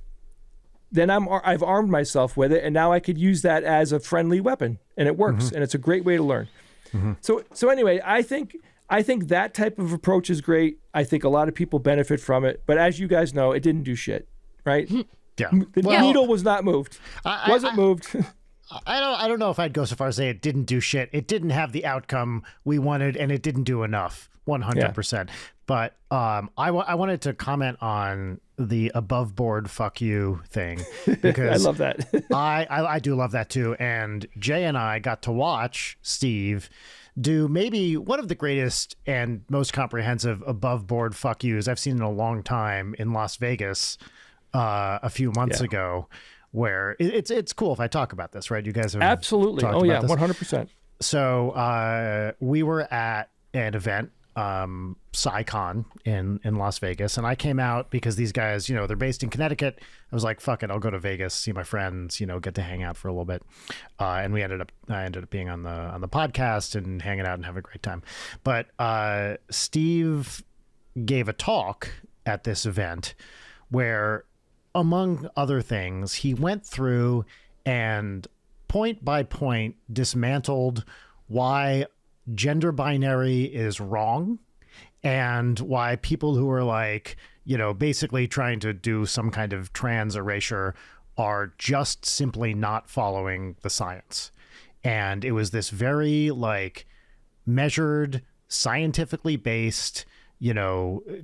Then I've armed myself with it. And now I could use that as a friendly weapon. And it works. And it's a great way to learn. So anyway, I think that type of approach is great. I think a lot of people benefit from it. But as you guys know, it didn't do shit. Right? Yeah. The needle was not moved. Wasn't moved. I don't know if I'd go so far as say it didn't do shit. It didn't have the outcome we wanted, and it didn't do enough. 100%. But I wanted to comment on the above board fuck you thing because I love that. I do love that too. And Jay and I got to watch Steve do maybe one of the greatest and most comprehensive above board fuck yous I've seen in a long time in Las Vegas a few months ago. Where it's cool if I talk about this, right? You guys have absolutely. Oh yeah, 100%. So we were at an event, SciCon in Las Vegas, and I came out because these guys, they're based in Connecticut. I was like, fuck it, I'll go to Vegas, see my friends, get to hang out for a little bit. And I ended up being on the podcast and hanging out and having a great time. But Steve gave a talk at this event where, among other things, he went through and point by point dismantled why gender binary is wrong and why people who are like, basically trying to do some kind of trans erasure are just simply not following the science. And it was this very like measured, scientifically based,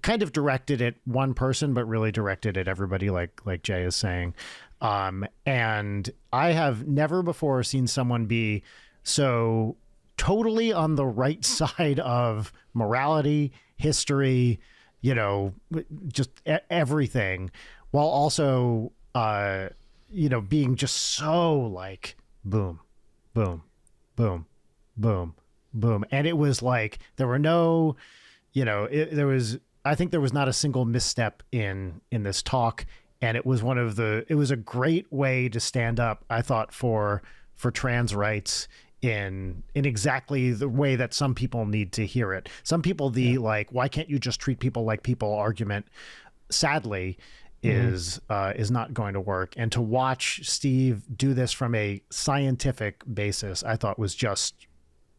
kind of directed at one person, but really directed at everybody, like Jay is saying. And I have never before seen someone be so totally on the right side of morality, history, just everything, while also, being just so like boom, boom, boom, boom, boom. And it was like, there were no, I think there was not a single misstep in this talk. And it was it was a great way to stand up, I thought, for trans rights in exactly the way that some people need to hear it. Some people, why can't you just treat people like people argument, sadly, is not going to work. And to watch Steve do this from a scientific basis, I thought was just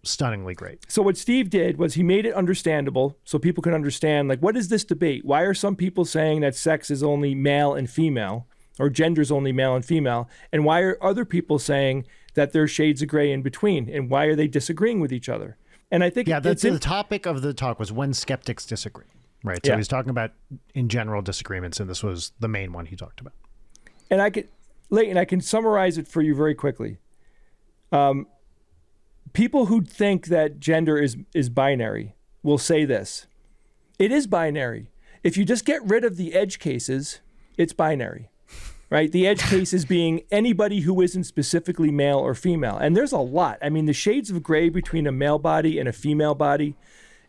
stunningly great. So what Steve did was he made it understandable so people could understand, like, what is this debate? Why are some people saying that sex is only male and female, or gender is only male and female? And why are other people saying that there's shades of gray in between? And why are they disagreeing with each other? And I think the topic of the talk was when skeptics disagree, right? So he's talking about in general disagreements, and this was the main one he talked about. And I can summarize it for you very quickly. People who think that gender is binary will say this. It is binary. If you just get rid of the edge cases, it's binary, right? The edge cases being anybody who isn't specifically male or female. And there's a lot. I mean, the shades of gray between a male body and a female body,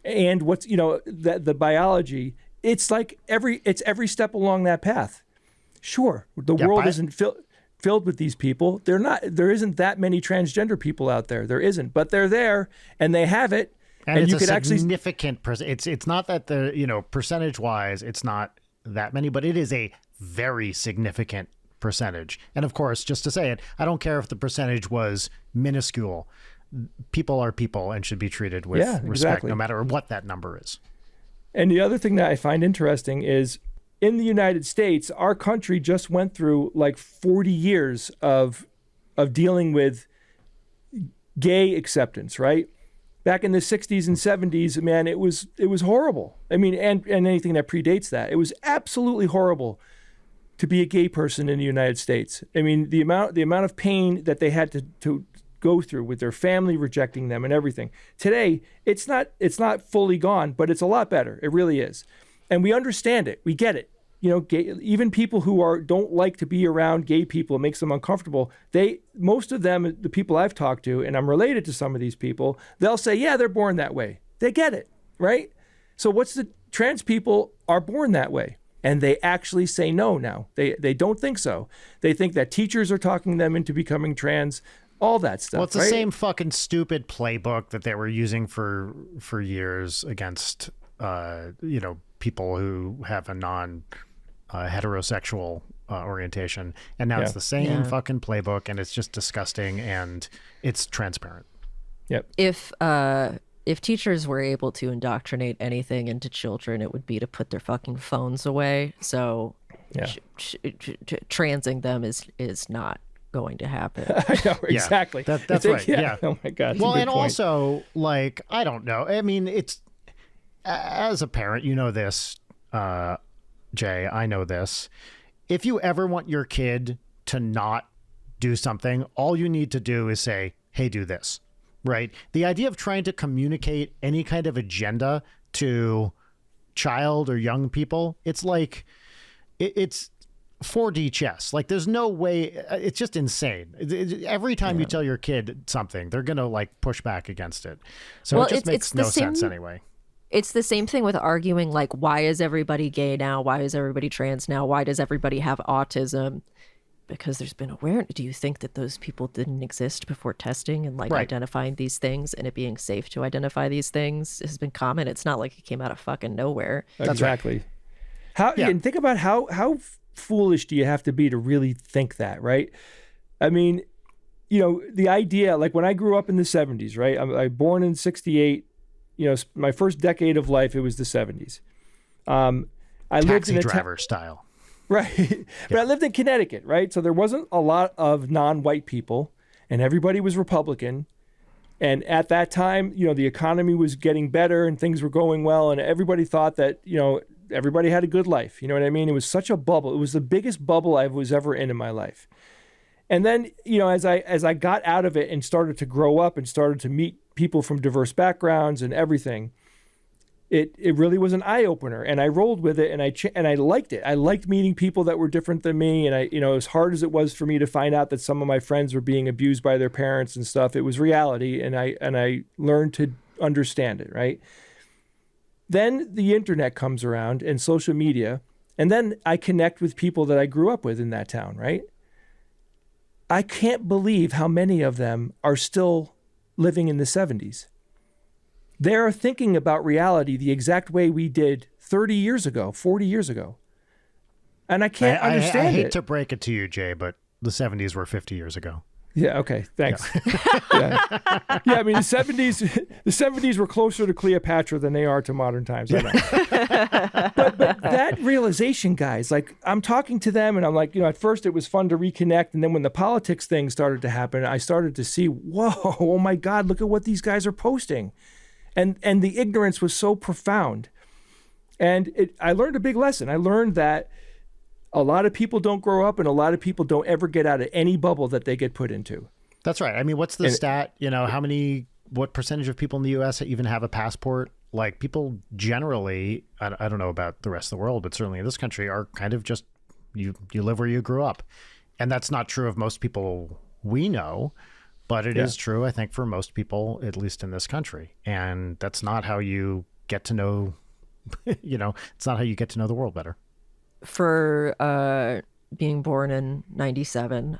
and what's, the biology, it's like every step along that path. Sure, the world isn't filled with these people. There isn't that many transgender people out there. There isn't, but they're there and they have it. And it's you could actually significant. It's not that percentage wise, it's not that many, but it is a very significant percentage. And of course, just to say it, I don't care if the percentage was minuscule. People are people and should be treated with respect, no matter what that number is. And the other thing that I find interesting is, in the United States, our country just went through like 40 years of dealing with gay acceptance, right? Back in the 60s and 70s, man, it was horrible. I mean, and anything that predates that, it was absolutely horrible to be a gay person in the United States. I mean, the amount of pain that they had to go through with their family rejecting them and everything. Today, it's not fully gone, but it's a lot better. It really is. And we understand it. We get it. Gay, even people who don't like to be around gay people, it makes them uncomfortable. Most of them, the people I've talked to, and I'm related to some of these people, they'll say, yeah, they're born that way. They get it, right? So trans people are born that way. And they actually say no now. They don't think so. They think that teachers are talking them into becoming trans, all that stuff. Well, it's the same fucking stupid playbook that they were using for years against, people who have a heterosexual orientation, and now it's the same fucking playbook, and it's just disgusting, and it's transparent. Yep. If teachers were able to indoctrinate anything into children, it would be to put their fucking phones away. So transing them is not going to happen. I know, exactly. That's right. Yeah. Oh my God. Well, and also, like, I don't know. I mean, it's, as a parent, this, Jay, I know this. If you ever want your kid to not do something, all you need to do is say, hey, do this, right? The idea of trying to communicate any kind of agenda to child or young people, it's like, it's 4D chess. Like, there's no way, it's just insane. Every time you tell your kid something, they're going to like push back against it. So it just makes no sense anyway. It's the same thing with arguing, like, why is everybody gay now? Why is everybody trans now? Why does everybody have autism? Because there's been awareness. Do you think that those people didn't exist before testing and identifying these things, and it being safe to identify these things has been common? It's not like it came out of fucking nowhere. Exactly. And think about how foolish do you have to be to really think that, right? I mean, the idea, like when I grew up in the 70s, right? I was born in 68. My first decade of life, it was the 70s. I lived in a driver style. Right. But I lived in Connecticut, right? So there wasn't a lot of non-white people, and everybody was Republican. And at that time, the economy was getting better and things were going well, and everybody thought that, everybody had a good life. You know what I mean? It was such a bubble. It was the biggest bubble I was ever in my life. And then, you know, as I got out of it and started to grow up and started to meet people from diverse backgrounds and everything, it really was an eye opener, and I rolled with it, and I liked it. I liked meeting people that were different than me, and you know, as hard as it was for me to find out that some of my friends were being abused by their parents and stuff, it was reality, and I learned to understand it, right? Then the internet comes around and social media, and then I connect with people that I grew up with in that town, right? I can't believe how many of them are still living in the 70s. They're thinking about reality the exact way we did 30 years ago, 40 years ago. And I can't understand it. I hate to break it to you, Jay, but the 70s were 50 years ago. Yeah, okay, thanks. Yeah. Yeah, I mean, the 70s were closer to Cleopatra than they are to modern times. I know. But that realization, guys, like, I'm talking to them and I'm like, you know, at first it was fun to reconnect. And then when the politics thing started to happen, I started to see, whoa, oh my God, look at what these guys are posting. And the ignorance was so profound. And I learned a big lesson. I learned that a lot of people don't grow up and a lot of people don't ever get out of any bubble that they get put into. That's right. I mean, what's the stat? You know, what percentage of people in the U.S. even have a passport? Like, people generally, I don't know about the rest of the world, but certainly in this country, are kind of just, you live where you grew up. And that's not true of most people we know, but it is true, I think, for most people, at least in this country. And that's not how you get to know, you know, it's not how you get to know the world better. For being born in 97,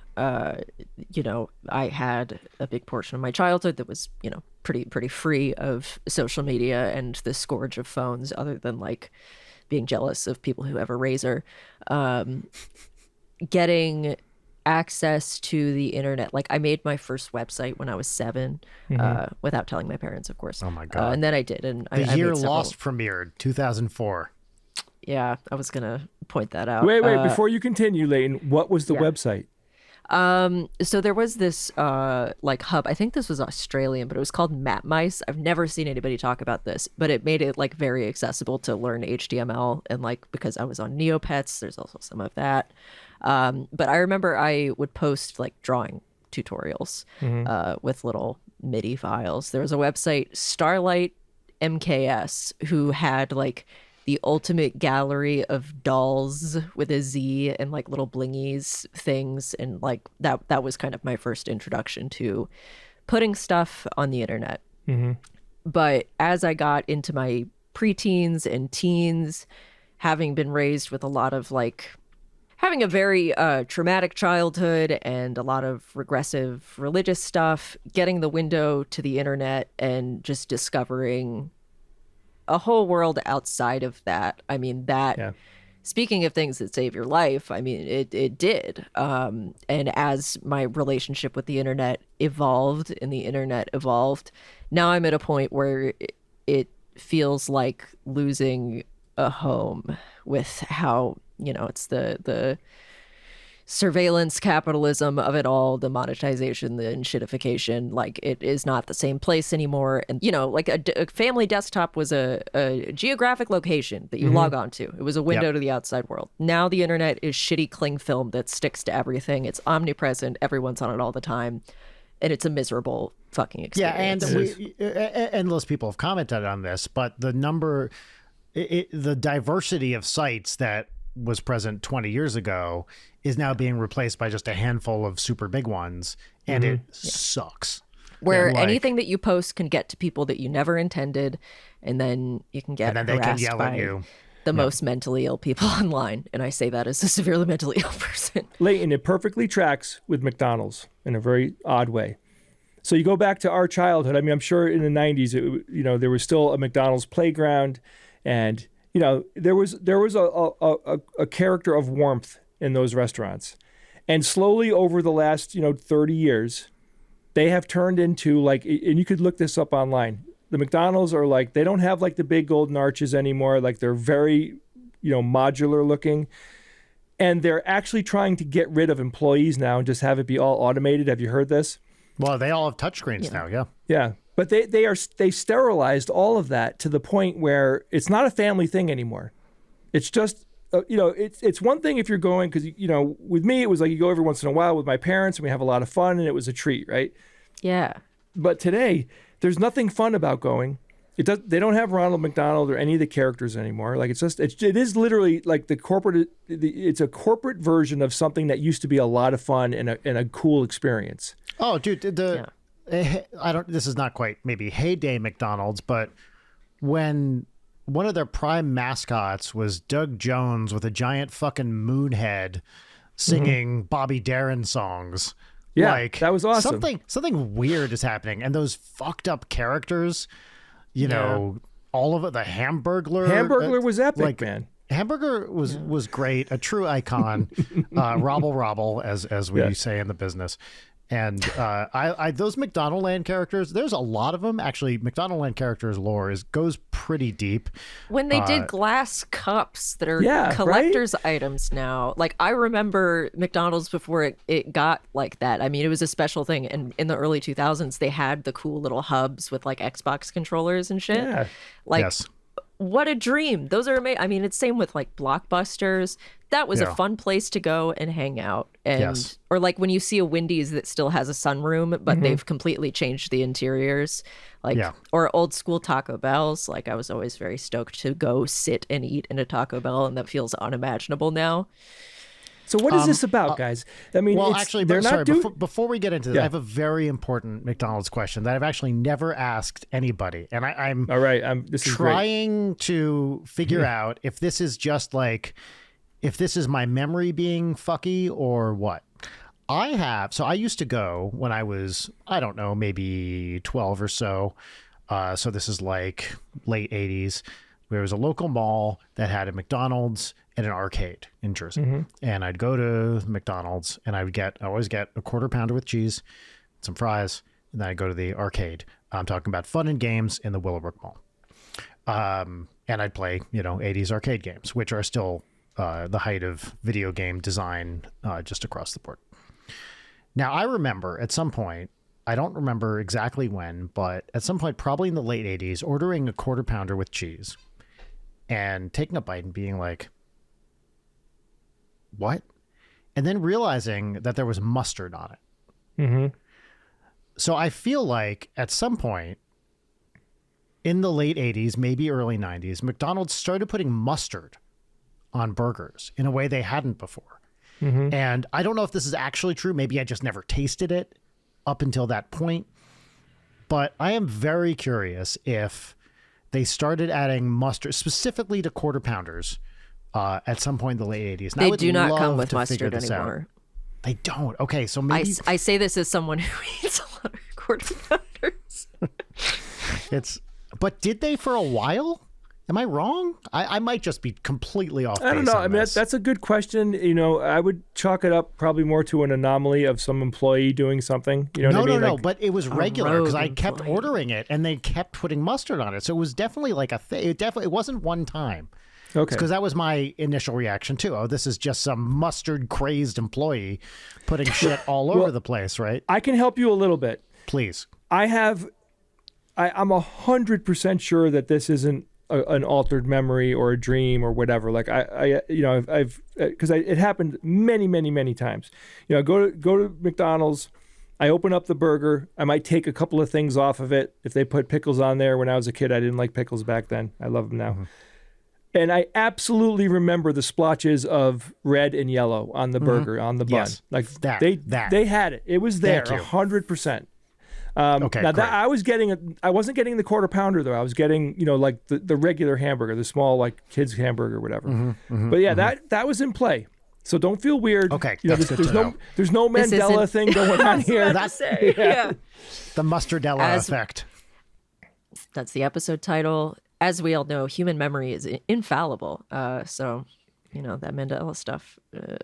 you know, I had a big portion of my childhood that was, you know, pretty free of social media and the scourge of phones, other than like being jealous of people who have a Razor. Getting access to the internet, like, I made my first website when I was 7, without telling my parents, of course. Oh my God. And then I did, and the I year made several... Lost premiered, 2004. Yeah, I was gonna point that out. Wait, before you continue, Leighton, what was the website? So there was this like hub. I think this was Australian, but it was called Map Mice. I've never seen anybody talk about this, but it made it like very accessible to learn HTML, and like, because I was on Neopets, there's also some of that. But I remember I would post like drawing tutorials with little MIDI files. There was a website, Starlight MKS, who had like the ultimate gallery of dolls with a Z and like little blingies things, and like that was kind of my first introduction to putting stuff on the internet. But as I got into my preteens and teens, having been raised with a lot of like having a very traumatic childhood and a lot of regressive religious stuff, getting the window to the internet and just discovering a whole world outside of that. I mean, speaking of things that save your life, I mean, it did. And as my relationship with the internet evolved and the internet evolved, now I'm at a point where it feels like losing a home with how, you know, it's the surveillance capitalism of it all, the monetization, the shitification. Like, it is not the same place anymore. And, you know, like a family desktop was a geographic location that you log on to. It was a window to the outside world. Now the internet is shitty cling film that sticks to everything. It's omnipresent. Everyone's on it all the time. And it's a miserable fucking experience. Yeah, and endless people have commented on this, but the the diversity of sites that was present 20 years ago is now being replaced by just a handful of super big ones, and it sucks. Where anything that you post can get to people that you never intended, and then you can get they can harassed yell by at you. The most mentally ill people online. And I say that as a severely mentally ill person. Leighton, it perfectly tracks with McDonald's in a very odd way. So you go back to our childhood. I mean, I'm sure in the 90s, there was still a McDonald's playground, and you know, there was a character of warmth in those restaurants. And slowly over the last, 30 years, they have turned into like, and you could look this up online. The McDonald's are like, they don't have like the big golden arches anymore. Like, they're very, modular looking. And they're actually trying to get rid of employees now and just have it be all automated. Have you heard this? Well, they all have touchscreens now. Yeah. Yeah. But they sterilized all of that to the point where it's not a family thing anymore. It's just it's one thing if you're going, because, with me, it was like you go every once in a while with my parents and we have a lot of fun and it was a treat, right? Yeah. But today, there's nothing fun about going. They don't have Ronald McDonald or any of the characters anymore. Like it is literally like it's a corporate version of something that used to be a lot of fun and a cool experience. Oh, dude, this is not quite maybe heyday McDonald's, but when one of their prime mascots was Doug Jones with a giant fucking moon head singing Bobby Darin songs. Yeah, like, that was awesome. Something weird is happening. And those fucked up characters, all of it, the Hamburglar. Hamburglar was epic, man. Hamburger was great, a true icon. Robble, as we say in the business. And I those McDonaldland characters, there's a lot of them. Actually, McDonaldland characters lore goes pretty deep. When they did glass cups that are collector's items now, like I remember McDonald's before it got like that. I mean, it was a special thing. And in the early 2000s, they had the cool little hubs with like Xbox controllers and shit. Yeah. Like, yes. What a dream. Those are amazing. I mean, it's same with like Blockbusters. That was a fun place to go and hang out. And or like when you see a Wendy's that still has a sunroom, but they've completely changed the interiors. Like or old school Taco Bells. Like I was always very stoked to go sit and eat in a Taco Bell, and that feels unimaginable now. So what is this about, guys? I mean, before we get into this, I have a very important McDonald's question that I've actually never asked anybody, and I'm all right. This is trying to figure out if this is just like, if this is my memory being fucky or what. I used to go when I was, I don't know, maybe 12 or so. So this is like late 80s. There was a local mall that had a McDonald's and an arcade in Jersey. And I'd go to McDonald's and I always get a quarter pounder with cheese, some fries, and then I'd go to the arcade. I'm talking about fun and games in the Willowbrook Mall. And I'd play, 80s arcade games, which are still the height of video game design just across the board. Now, I remember at some point, I don't remember exactly when, but at some point, probably in the late 80s, ordering a quarter pounder with cheese and taking a bite and being like, what? And then realizing that there was mustard on it. So I feel like at some point in the late 80s, maybe early 90s, McDonald's started putting mustard on burgers in a way they hadn't before. And I don't know if this is actually true. Maybe I just never tasted it up until that point. But I am very curious if they started adding mustard specifically to quarter pounders at some point in the late 80s. They do not come with mustard anymore. They don't. Okay, so maybe... I say this as someone who eats a lot of quarter pounders. But did they for a while? Am I wrong? I might just be completely off base. I don't know. I mean, that's a good question. I would chalk it up probably more to an anomaly of some employee doing something. You know what I mean? No. But it was regular because I kept ordering it and they kept putting mustard on it. So it was definitely like a thing. It wasn't one time. Okay. Because that was my initial reaction tue. Oh, this is just some mustard crazed employee putting shit all over the place, right? I can help you a little bit. Please. I'm 100% sure that this isn't an altered memory or a dream or whatever. Like it happened many, many, many times. I go to McDonald's, I open up the burger, I might take a couple of things off of it. If they put pickles on there, when I was a kid, I didn't like pickles back then. I love them now. And I absolutely remember the splotches of red and yellow on the burger, on the bun. Yes. Like that. They had it. It was there 100%. Okay. Now great. I wasn't getting the quarter pounder though. I was getting, like the regular hamburger, the small like kids hamburger, or whatever. But yeah, that was in play. So don't feel weird. Okay. There's no Mandela thing going on here. That's the Mustardella effect. That's the episode title. As we all know, human memory is infallible. So, that Mandela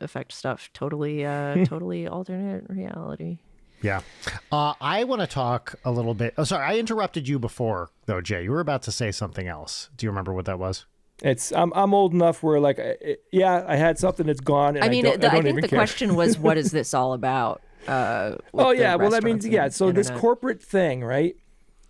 effect stuff, totally alternate reality. Yeah. I want to talk a little bit. Oh, sorry. I interrupted you before, though, Jay. You were about to say something else. Do you remember what that was? I'm old enough where I had something that's gone. And I think the question was, what is this all about? So this corporate thing, right?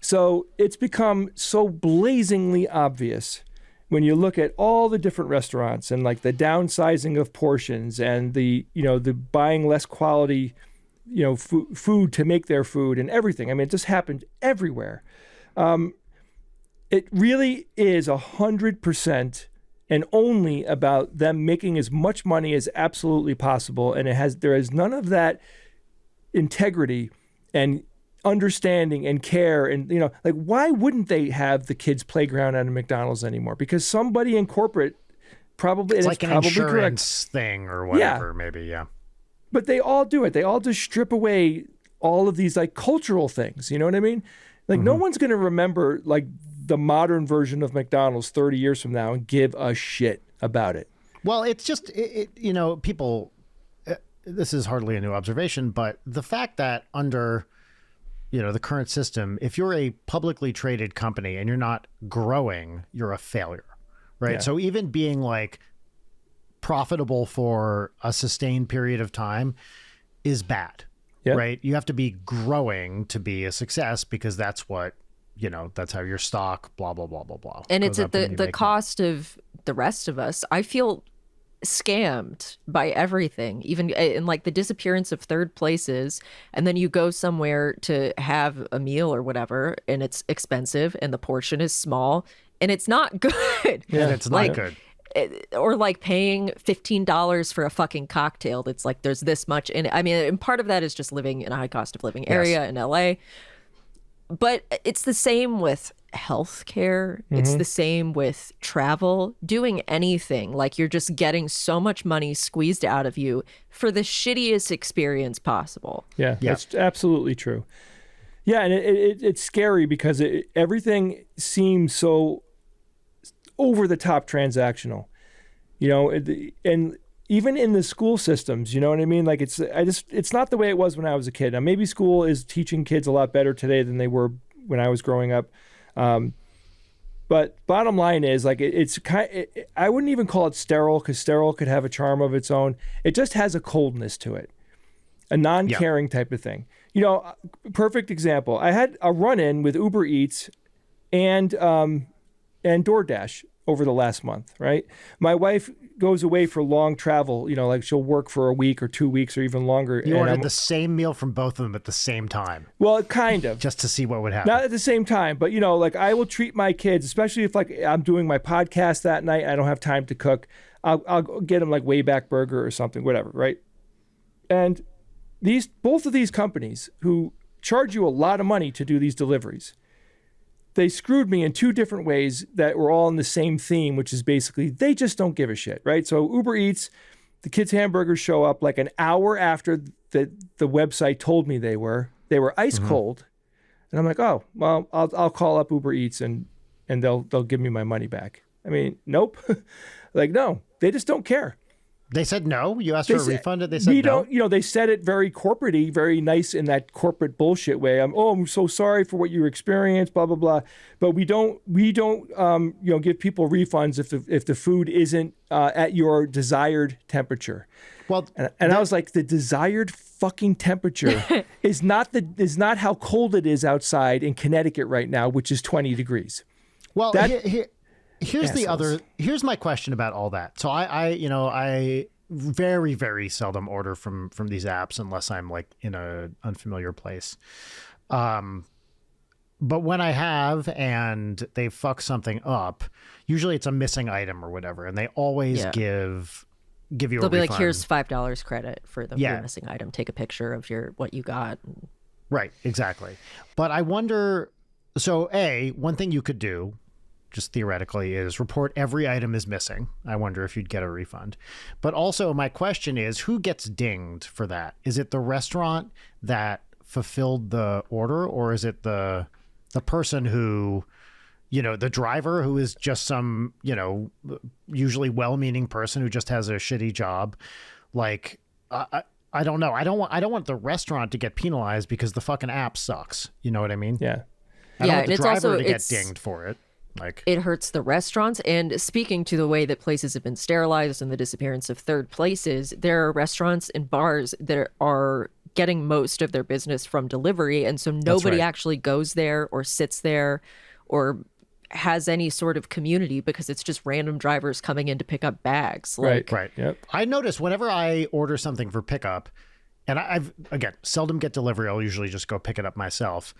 So it's become so blazingly obvious when you look at all the different restaurants and like the downsizing of portions and the buying less quality, food to make their food and everything. I mean, it just happened everywhere. It really is 100% and only about them making as much money as absolutely possible. And there is none of that integrity and understanding and care. And, like, why wouldn't they have the kids' playground at a McDonald's anymore? Because somebody in corporate probably, it's and like it's an probably insurance correct. thing or whatever, maybe, yeah. But they all do it. They all just strip away all of these like cultural things. You know what I mean? Like no one's going to remember like the modern version of McDonald's 30 years from now and give a shit about it. Well, it's just, people, this is hardly a new observation, but the fact that under, the current system, if you're a publicly traded company and you're not growing, you're a failure, right? Yeah. So even being like profitable for a sustained period of time is bad, right? You have to be growing to be a success because that's what, that's how your stock, blah, blah, blah, blah, blah. And it's at the cost of the rest of us. I feel scammed by everything, even in like the disappearance of third places. And then you go somewhere to have a meal or whatever, and it's expensive and the portion is small and it's not good. Yeah, it's not good. Or like paying $15 for a fucking cocktail that's like there's this much in it. I mean, and part of that is just living in a high cost of living area in LA. But it's the same with healthcare. It's the same with travel, doing anything. Like you're just getting so much money squeezed out of you for the shittiest experience possible. Yeah, that's absolutely true. Yeah, and it's scary because everything seems so over the top transactional, and even in the school systems, you know what I mean? Like it's not the way it was when I was a kid. Now maybe school is teaching kids a lot better today than they were when I was growing up. But bottom line is like I wouldn't even call it sterile because sterile could have a charm of its own. It just has a coldness to it, a non-caring type of thing. Perfect example. I had a run-in with Uber Eats and DoorDash over the last month, right? My wife goes away for long travel, like she'll work for a week or 2 weeks or even longer. You ordered the same meal from both of them at the same time. Well, kind of. Just to see what would happen. Not at the same time, but like I will treat my kids, especially if like I'm doing my podcast that night, I don't have time to cook. I'll get them like Wayback Burger or something, whatever, right? And both of these companies who charge you a lot of money to do these deliveries, they screwed me in two different ways that were all in the same theme, which is basically they just don't give a shit, right? So Uber Eats, the kids' hamburgers show up like an hour after the website told me they were ice cold, and I'm like, oh well, I'll call up Uber Eats and they'll give me my money back. I mean, nope, like no, they just don't care. They said no? You asked for a refund and they said we no? don't, they said it very corporate-y, very nice in that corporate bullshit way. I'm so sorry for what you experienced, blah, blah, blah. But we don't give people refunds if the food isn't at your desired temperature. Well, and I was like, the desired fucking temperature is not how cold it is outside in Connecticut right now, which is 20 degrees. Well, here's my question about all that. So I very, very seldom order from these apps unless I'm like in an unfamiliar place. But when I have and they fuck something up, usually it's a missing item or whatever, and they always give you a refund. They'll be like, here's $5 credit for your missing item. Take a picture of what you got. Right, exactly. But I wonder, so one thing you could do, just theoretically, is report every item is missing. I wonder if you'd get a refund. But also my question is, who gets dinged for that? Is it the restaurant that fulfilled the order, or is it the person who, the driver who is just some, usually well-meaning person who just has a shitty job? Like, I don't know. I don't want the restaurant to get penalized because the fucking app sucks. You know what I mean? Yeah. I don't want the driver to get dinged for it. Like, it hurts the restaurants. And speaking to the way that places have been sterilized and the disappearance of third places, there are restaurants and bars that are getting most of their business from delivery. And so nobody actually goes there or sits there or has any sort of community because it's just random drivers coming in to pick up bags. Like, Right. Yep. I notice whenever I order something for pickup, and I've, again, seldom get delivery. I'll usually just go pick it up myself.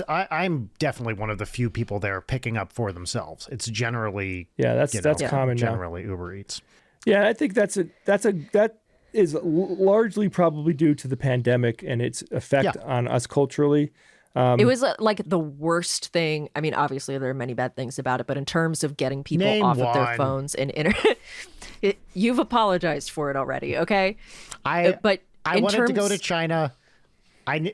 I'm definitely one of the few people there picking up for themselves. It's generally, that's common now. generally Uber Eats. Yeah, I think that is largely probably due to the pandemic and its effect on us culturally. It was like the worst thing. I mean, obviously there are many bad things about it, but in terms of getting people Name off of their one. phones and internet, you've apologized for it already, okay? But I in wanted to go terms- to China. I'm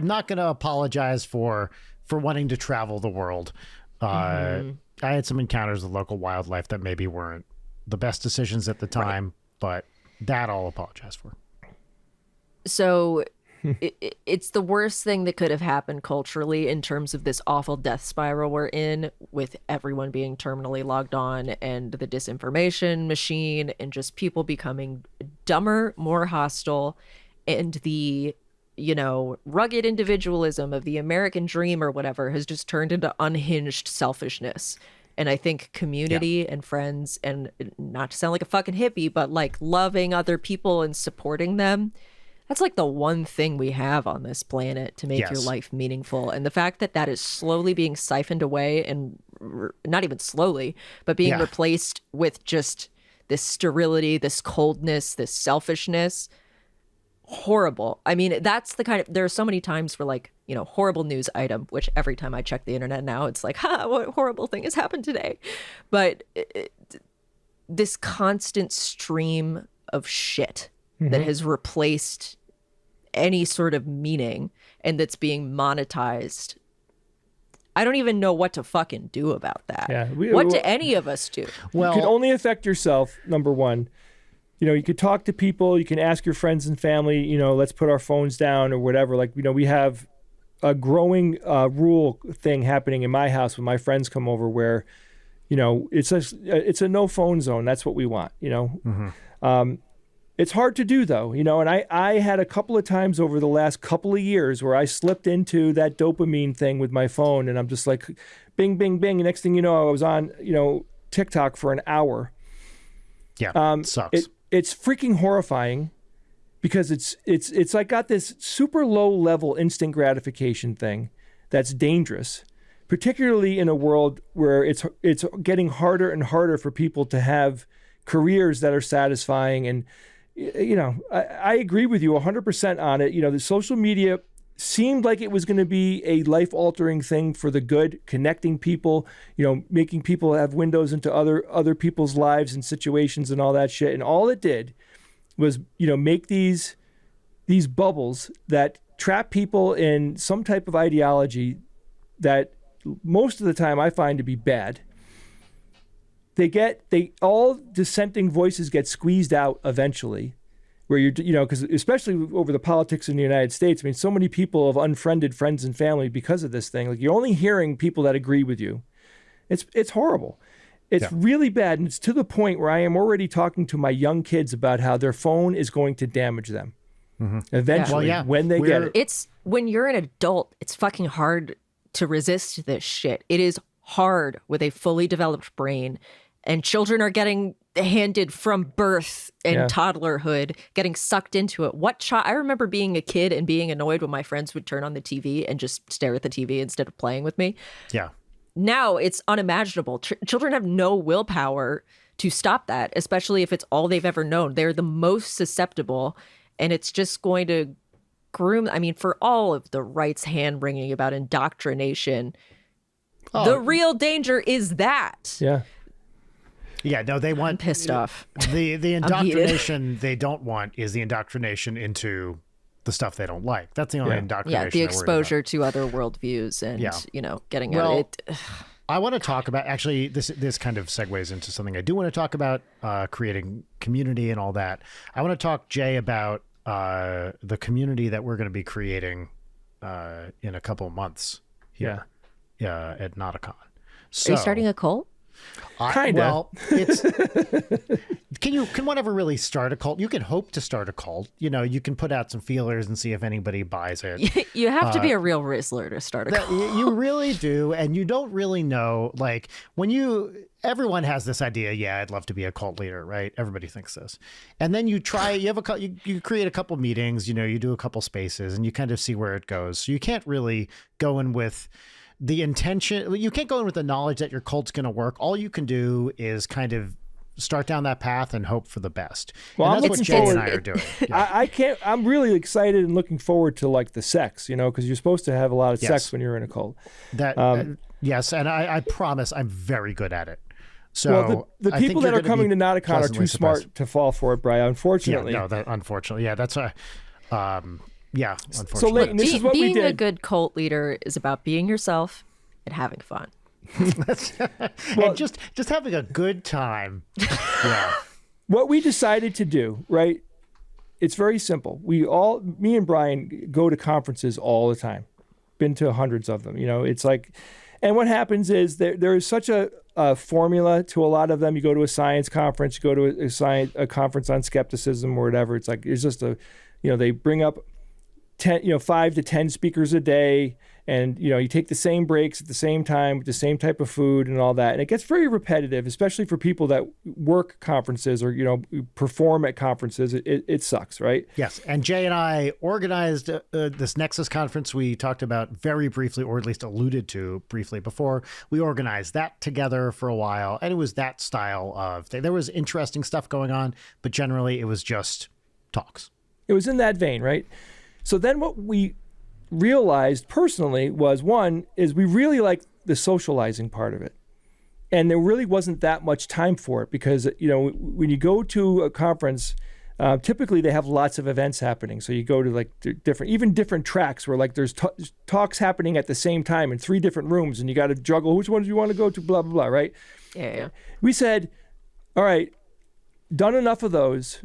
not going to apologize for wanting to travel the world. I had some encounters with local wildlife that maybe weren't the best decisions at the time, but that I'll apologize for. So it's the worst thing that could have happened culturally in terms of this awful death spiral we're in, with everyone being terminally logged on and the disinformation machine and just people becoming dumber, more hostile, and the rugged individualism of the American dream or whatever has just turned into unhinged selfishness. And I think community and friends, and not to sound like a fucking hippie, but like loving other people and supporting them, that's like the one thing we have on this planet to make your life meaningful. And the fact that that is slowly being siphoned away, and not even slowly, but being replaced with just this sterility, this coldness, this selfishness, horrible. I mean, that's the kind of, there are so many times where like, horrible news item, which every time I check the internet now, it's like, what horrible thing has happened today. But this constant stream of shit that has replaced any sort of meaning and that's being monetized. I don't even know what to fucking do about that. Yeah, what do any of us do? Well, you can only affect yourself, number one. You could talk to people, you can ask your friends and family, let's put our phones down or whatever. Like, we have a growing rule thing happening in my house when my friends come over where, it's a no phone zone. That's what we want, It's hard to do though, and I had a couple of times over the last couple of years where I slipped into that dopamine thing with my phone, and I'm just like, bing, bing, bing. And next thing you know, I was on, TikTok for an hour. Yeah, sucks. It's freaking horrifying because it's like got this super low level instant gratification thing that's dangerous, particularly in a world where it's getting harder and harder for people to have careers that are satisfying. And I agree with you 100% on it. The social media seemed like it was going to be a life-altering thing for the good, connecting people, making people have windows into other people's lives and situations and all that shit. And all it did was, make these bubbles that trap people in some type of ideology that most of the time I find to be bad. All dissenting voices get squeezed out eventually. Where because especially over the politics in the United States, I mean, so many people have unfriended friends and family because of this thing. Like, you're only hearing people that agree with you. It's horrible. It's really bad. And it's to the point where I am already talking to my young kids about how their phone is going to damage them eventually when they get it. It's when you're an adult, it's fucking hard to resist this shit. It is hard with a fully developed brain, and children are getting handed from birth and toddlerhood, getting sucked into it. I remember being a kid and being annoyed when my friends would turn on the TV and just stare at the TV instead of playing with me. Yeah. Now it's unimaginable. Children have no willpower to stop that, especially if it's all they've ever known. They're the most susceptible, and it's just going to groom. I mean, for all of the right's hand wringing about indoctrination, the real danger is that. Yeah. Yeah, no, they want... I'm pissed off. The indoctrination they don't want is the indoctrination into the stuff they don't like. That's the only indoctrination. Yeah, the exposure to other worldviews and, getting at it. I want to talk about, actually, this kind of segues into something I do want to talk about, creating community and all that. I want to talk, Jay, about the community that we're going to be creating in a couple of months here at Nauticon. So, are you starting a cult? Kinda. Well, it's can one ever really start a cult? You can hope to start a cult. You can put out some feelers and see if anybody buys it. You have to be a real Rizzler to start a cult. You really do, and you don't really know. Like everyone has this idea. Yeah, I'd love to be a cult leader, right? Everybody thinks this, and then you try. You have you create a couple meetings. You do a couple spaces, and you kind of see where it goes. So you can't really go in with the intention. You can't go in with the knowledge that your cult's going to work. All you can do is kind of start down that path and hope for the best. Well, and that's what Jay and I are doing. Yeah. I can't. I'm really excited and looking forward to like the sex, because you're supposed to have a lot of sex when you're in a cult. Yes, and I promise I'm very good at it. So well, the people that are coming to Nauticon are too smart to fall for it, Brian. Unfortunately, unfortunately, that's why. Yeah, unfortunately. So, Leighton, this is what we did. Being a good cult leader is about being yourself and having fun. And just having a good time. Yeah. What we decided to do, right? It's very simple. Me and Brian go to conferences all the time. Been to hundreds of them. It's like, and what happens is there is such a formula to a lot of them. You go to a science conference, you go to a conference on skepticism or whatever. It's like, it's just they bring up 5 to 10 speakers a day, and you take the same breaks at the same time with the same type of food and all that, and it gets very repetitive, especially for people that work conferences or perform at conferences. It sucks, right? Yes. And Jay and I organized this Nexus conference we talked about very briefly, or at least alluded to briefly before. We organized that together for a while, and it was that style of thing. There was interesting stuff going on, but generally it was just talks. It was in that vein, right? So then what we realized personally was, one, is we really like the socializing part of it. And there really wasn't that much time for it because, when you go to a conference, typically they have lots of events happening. So you go to like different tracks where like there's talks happening at the same time in 3 different rooms, and you got to juggle which ones you want to go to, blah, blah, blah, right? Yeah. We said, all right, done enough of those.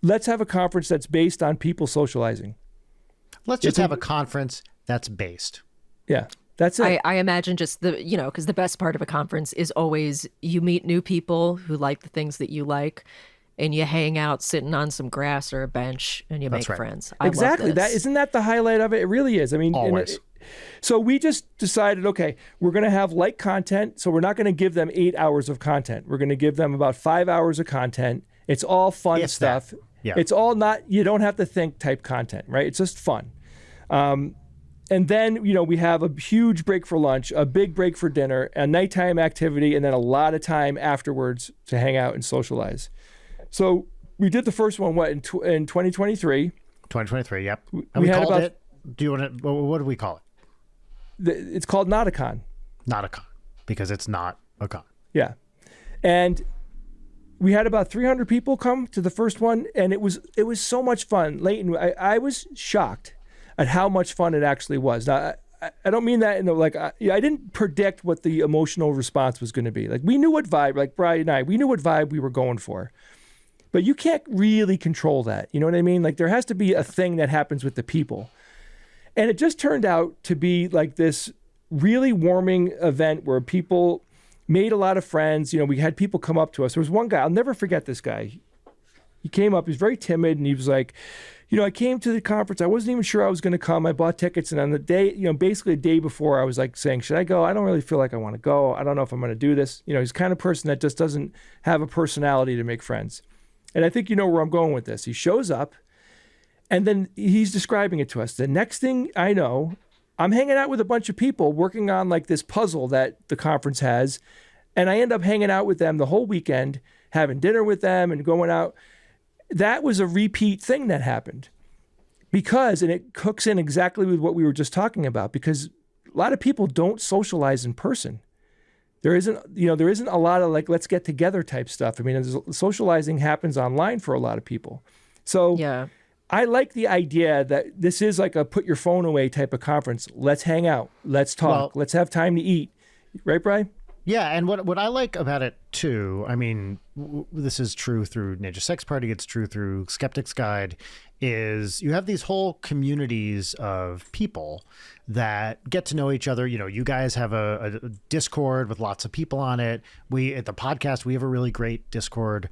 Let's have a conference that's based on people socializing. Let's just have a conference that's based. Yeah, that's it. I imagine just because the best part of a conference is always you meet new people who like the things that you like, and you hang out sitting on some grass or a bench, and you make friends. Exactly. I love this. Isn't that the highlight of it? It really is. I mean, always. So we just decided, okay, we're going to have light content. So we're not going to give them 8 hours of content. We're going to give them about 5 hours of content. It's all fun stuff. Yeah. It's all not, you don't have to think type content, right? It's just fun. And then, we have a huge break for lunch, a big break for dinner, a nighttime activity, and then a lot of time afterwards to hang out and socialize. So we did the first one, in 2023? 2023, yep. And we called it, what do we call it? It's called Nauticon. Nauticon, because it's not a con. Yeah. And we had about 300 people come to the first one, and it was so much fun. Leighton, I was shocked at how much fun it actually was. Now, I don't mean that in I didn't predict what the emotional response was going to be. Like, we knew what vibe, like Brian and I, we knew what vibe we were going for. But you can't really control that. You know what I mean? Like, there has to be a thing that happens with the people. And it just turned out to be like this really warming event where people made a lot of friends. We had people come up to us. There was one guy, I'll never forget this guy. He came up, he was very timid, and he was like, I came to the conference. I wasn't even sure I was going to come. I bought tickets, and on the day, basically a day before, I was like saying, should I go? I don't really feel like I want to go. I don't know if I'm going to do this. He's the kind of person that just doesn't have a personality to make friends. And I think you know where I'm going with this. He shows up, and then he's describing it to us. The next thing I know, I'm hanging out with a bunch of people working on like this puzzle that the conference has, and I end up hanging out with them the whole weekend, having dinner with them and going out. That was a repeat thing that happened and it hooks in exactly with what we were just talking about, because a lot of people don't socialize in person. There isn't a lot of like, let's get together type stuff. I mean, socializing happens online for a lot of people. So yeah. I like the idea that this is like a put your phone away type of conference. Let's hang out. Let's talk. Let's have time to eat. Right, Brian? Yeah, and what I like about it too, I mean, this is true through Ninja Sex Party, it's true through Skeptics Guide, is you have these whole communities of people that get to know each other. You know, you guys have a Discord with lots of people on it. We at the podcast, we have a really great Discord.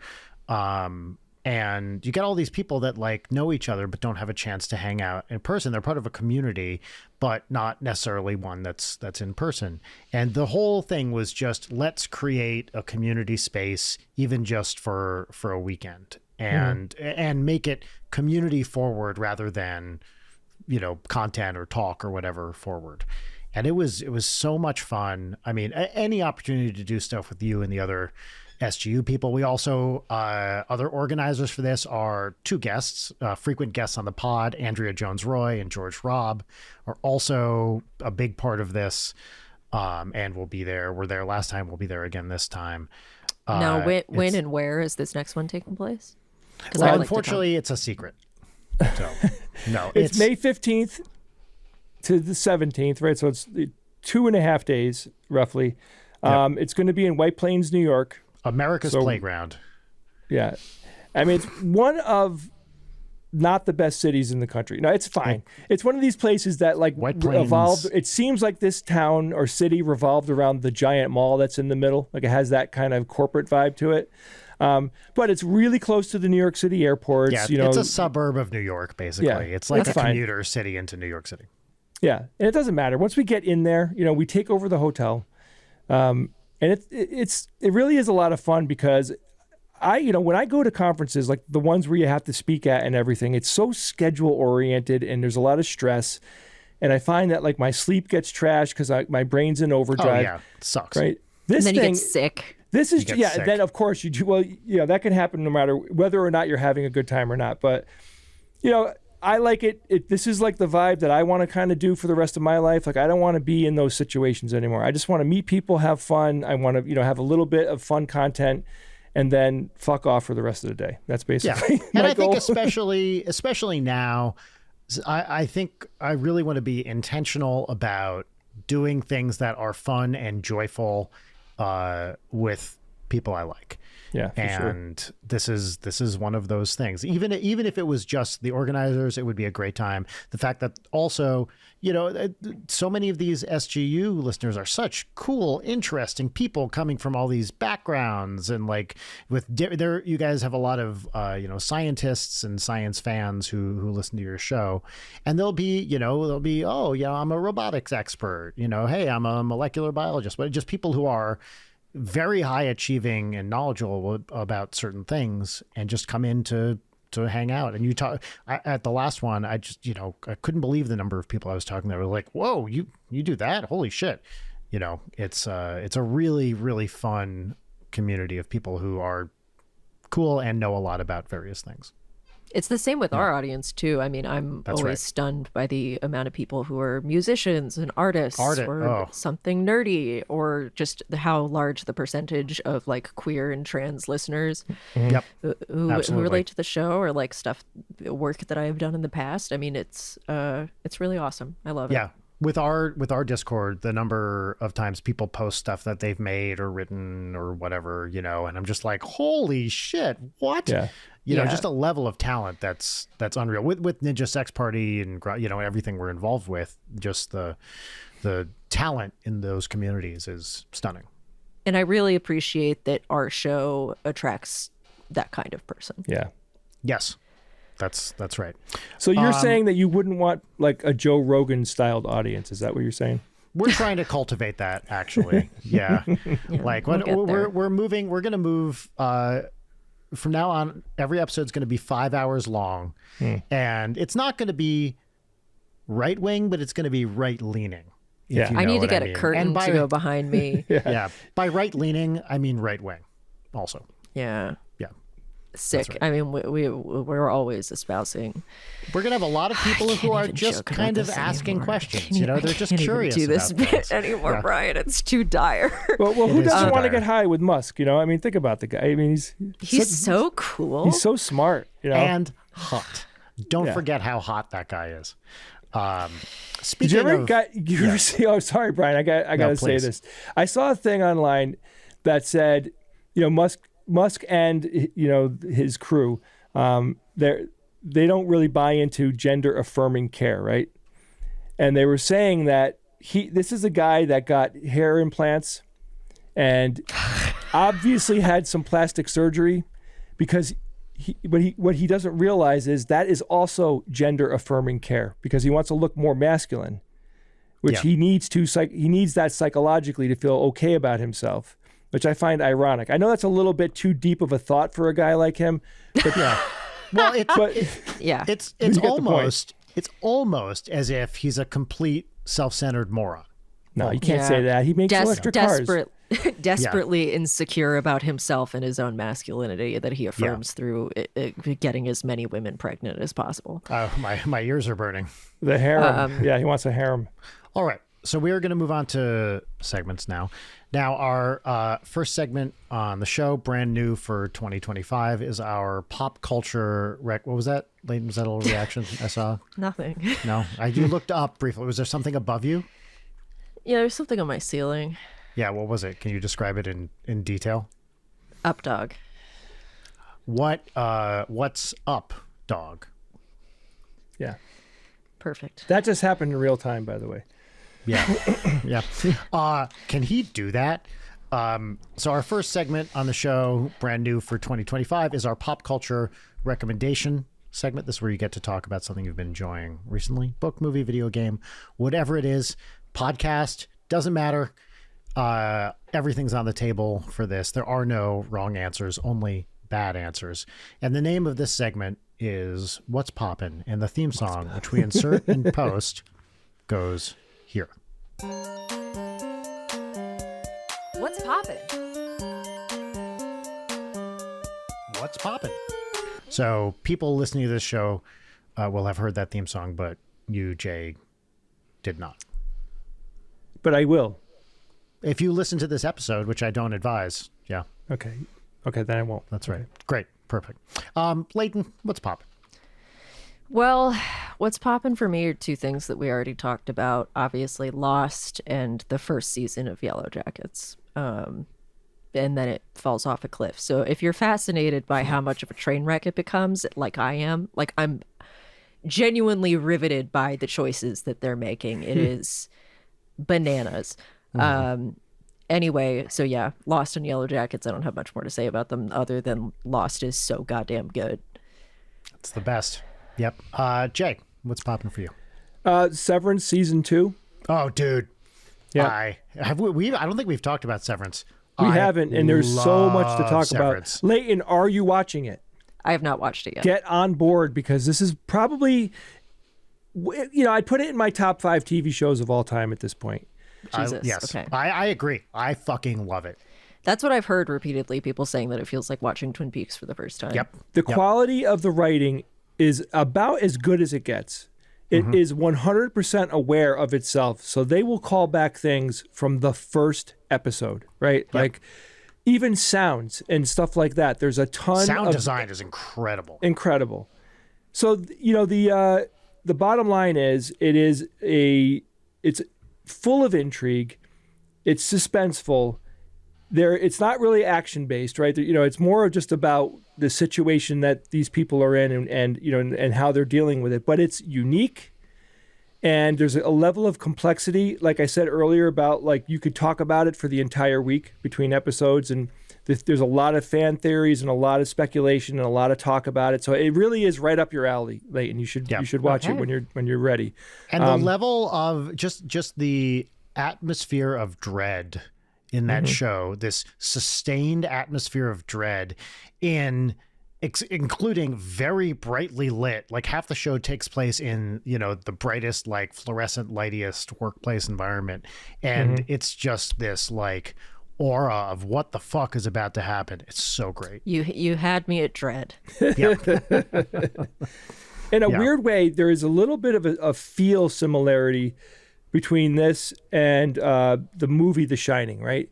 And you get all these people that like know each other but don't have a chance to hang out in person. They're part of a community, but not necessarily one that's in person. And the whole thing was just, let's create a community space, even just for a weekend, and make it community forward rather than, you know, content or talk or whatever forward. And it was so much fun. I mean, any opportunity to do stuff with you and the other SGU people. We also, other organizers for this are two guests, frequent guests on the pod. Andrea Jones-Roy and George Robb are also a big part of this, and will be there. We're there last time. We'll be there again this time. Now, when and where is this next one taking place? Well, unfortunately, it's a secret. So, no, it's May 15th to the 17th, right? So it's 2.5 days, roughly. Yep. It's going to be in White Plains, New York. America's playground. Yeah. I mean, it's one of not the best cities in the country. No, it's fine. It's one of these places that like evolved. It seems like this town or city revolved around the giant mall that's in the middle. Like it has that kind of corporate vibe to it. But it's really close to the New York City airports. Yeah, you know, it's a suburb of New York, basically. Yeah, it's like a commuter city into New York City. Yeah, and it doesn't matter. Once we get in there, you know, we take over the hotel. And it really is a lot of fun because when I go to conferences like the ones where you have to speak at and everything, it's so schedule oriented and there's a lot of stress. And I find that like my sleep gets trashed because my brain's in overdrive. Oh yeah, it sucks. Right. And then you get sick. This is sick. Then of course you do. Well, yeah, that can happen no matter whether or not you're having a good time or not. But you know, I like it. This is like the vibe that I want to kind of do for the rest of my life. Like I don't want to be in those situations anymore. I just want to meet people, have fun. I want to, have a little bit of fun content and then fuck off for the rest of the day. That's basically my And I goal. think especially now, I think I really want to be intentional about doing things that are fun and joyful with people I like. Yeah, for and sure. this is one of those things. Even if it was just the organizers, it would be a great time. The fact that also, so many of these SGU listeners are such cool, interesting people coming from all these backgrounds, and like you guys have a lot of scientists and science fans who listen to your show, and they'll be I'm a robotics expert, hey, I'm a molecular biologist, but just people who are very high achieving and knowledgeable about certain things and just come in to hang out. And you talk at the last one, I just, I couldn't believe the number of people I was talking to. Were like, whoa, you do that? Holy shit. It's a really, really fun community of people who are cool and know a lot about various things. It's the same with our audience too. I mean, I'm always stunned by the amount of people who are musicians and artists or something nerdy, or just how large the percentage of like queer and trans listeners who relate to the show or like work that I have done in the past. I mean, it's really awesome. I love it. Yeah. With our Discord, the number of times people post stuff that they've made or written or whatever, and I'm just like, holy shit, what? Yeah. Just a level of talent that's unreal. With Ninja Sex Party and everything we're involved with, just the talent in those communities is stunning. And I really appreciate that our show attracts that kind of person. Yeah. Yes. That's right. So you're saying that you wouldn't want like a Joe Rogan styled audience? Is that what you're saying? We're trying to cultivate that, actually. Yeah. Like when we're moving, we're going to move. From now on, every episode's going to be 5 hours long, and it's not going to be right wing, but it's going to be right leaning. Yeah. I need to get a curtain to go behind me. Yeah. By right leaning, I mean right wing also. Yeah. Yeah. Sick. Right. I mean, we're always espousing. We're gonna have a lot of people who are just kind of asking questions. They're just curious. Do this bit anymore, Brian? It's too dire. Well, who doesn't want to get high with Musk? I mean, think about the guy. I mean, he's so cool. He's so smart. And hot. Don't forget how hot that guy is. Did you ever see? Oh, sorry, Brian. I gotta say this. I saw a thing online that said, Musk and his crew, they don't really buy into gender affirming care, right? And they were saying that this is a guy that got hair implants and obviously had some plastic surgery, because what he doesn't realize is that is also gender affirming care, because he wants to look more masculine, which he needs that psychologically to feel okay about himself, which I find ironic. I know that's a little bit too deep of a thought for a guy like him, but yeah. Well, it's almost as if he's a complete self-centered moron. No, you can't say that. He makes electric cars. Desperately insecure about himself and his own masculinity that he affirms through getting as many women pregnant as possible. My ears are burning. The harem. He wants a harem. All right. So we are going to move on to segments now. Now, our first segment on the show, brand new for 2025, is our pop culture What was that? Leighton, was that a little reaction I saw? Nothing. No? You looked up briefly. Was there something above you? Yeah, there's something on my ceiling. Yeah, what was it? Can you describe it in detail? Up dog. What's up, dog? Yeah. Perfect. That just happened in real time, by the way. Yeah. Yeah. Can he do that? So our first segment on the show, brand new for 2025, is our pop culture recommendation segment. This is where you get to talk about something you've been enjoying recently. Book, movie, video game, whatever it is. Podcast, doesn't matter. Everything's on the table for this. There are no wrong answers, only bad answers. And the name of this segment is What's Poppin'? And the theme song, which we insert in post, goes here. What's poppin'? What's poppin'? So people listening to this show will have heard that theme song, but you, Jay, did not. But I will. If you listen to this episode, which I don't advise, yeah. Okay, then I won't. That's right. Great. Perfect. Leighton, what's poppin'? Well, what's poppin' for me are two things that we already talked about. Obviously, Lost and the first season of Yellow Jackets. And then it falls off a cliff. So if you're fascinated by how much of a train wreck it becomes, like I am, like I'm genuinely riveted by the choices that they're making. It is bananas. Anyway, so yeah, Lost and Yellow Jackets, I don't have much more to say about them other than Lost is so goddamn good. It's the best. Yep. Jay, what's popping for you? Severance season 2. Oh, dude. Yeah. I don't think we've talked about Severance. We haven't, and there's so much to talk Severance. about. Leighton, are you watching it? I have not watched it yet. Get on board, because this is probably, I'd put it in my top 5 TV shows of all time at this point. Jesus. Yes. Okay. I agree. I fucking love it. That's what I've heard repeatedly, people saying that it feels like watching Twin Peaks for the first time. Yep. The quality of the writing is about as good as it gets. It is 100% aware of itself. So they will call back things from the first episode, right? Yep. Like even sounds and stuff like that. There's a ton Sound of design is incredible. Incredible. So, the bottom line is it's full of intrigue. It's suspenseful. It's not really action based, right? It's more just about the situation that these people are in and how they're dealing with it. But it's unique, and there's a level of complexity, like I said earlier, about like you could talk about it for the entire week between episodes, and there's a lot of fan theories and a lot of speculation and a lot of talk about it. So it really is right up your alley, Leighton. You should watch it when you're ready. And the level of just the atmosphere of dread in that show, this sustained atmosphere of dread including very brightly lit, like half the show takes place in, the brightest, like fluorescent lightiest workplace environment. And it's just this like aura of what the fuck is about to happen. It's so great. You had me at dread. Yep. In a weird way, there is a little bit of a feel similarity between this and the movie The Shining, right?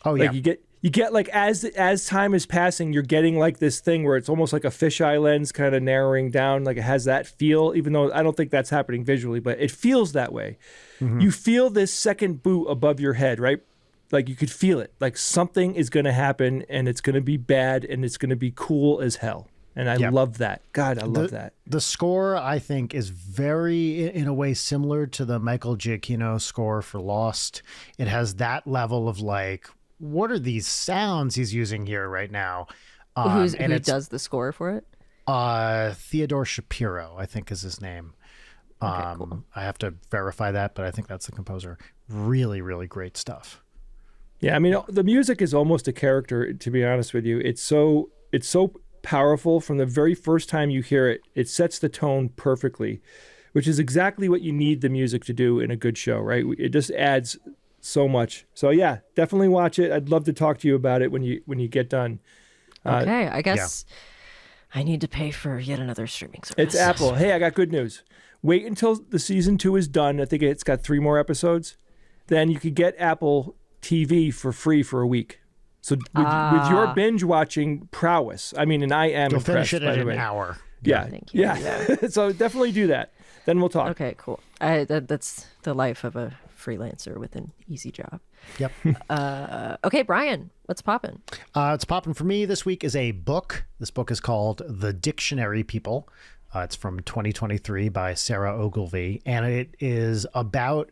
Oh yeah. Like you get like as time is passing, you're getting like this thing where it's almost like a fisheye lens kind of narrowing down, like it has that feel, even though I don't think that's happening visually, but it feels that way. You feel this second boot above your head, right? Like you could feel it, like something is going to happen and it's going to be bad and it's going to be cool as hell. And I love that. God, I love that. The score, I think, is very, in a way, similar to the Michael Giacchino score for Lost. It has that level of like, what are these sounds he's using here right now? Who does the score for it? Theodore Shapiro, I think is his name. Okay, cool. I have to verify that, but I think that's the composer. Really, really great stuff. Yeah, I mean, the music is almost a character, to be honest with you. It's so powerful from the very first time you hear it. It sets the tone perfectly, which is exactly what you need the music to do in a good show, right? It just adds so much. So yeah, definitely watch it. I'd love to talk to you about it when you get done. Okay, I guess I need to pay for yet another streaming service. It's Apple. Hey, I got good news. Wait until the season 2 is done. I think it's got 3 more episodes. Then you could get Apple TV for free for a week. So with your binge watching prowess, I mean, and I am You'll impressed, finish it by in the an way. hour. Yeah, Thank you. yeah. So definitely do that. Then we'll talk. Okay, cool. That's the life of a freelancer with an easy job. Yep. Okay, Brian, what's poppin'? It's popping for me this week is a book. This book is called The Dictionary People. It's from 2023 by Sarah Ogilvie, and it is about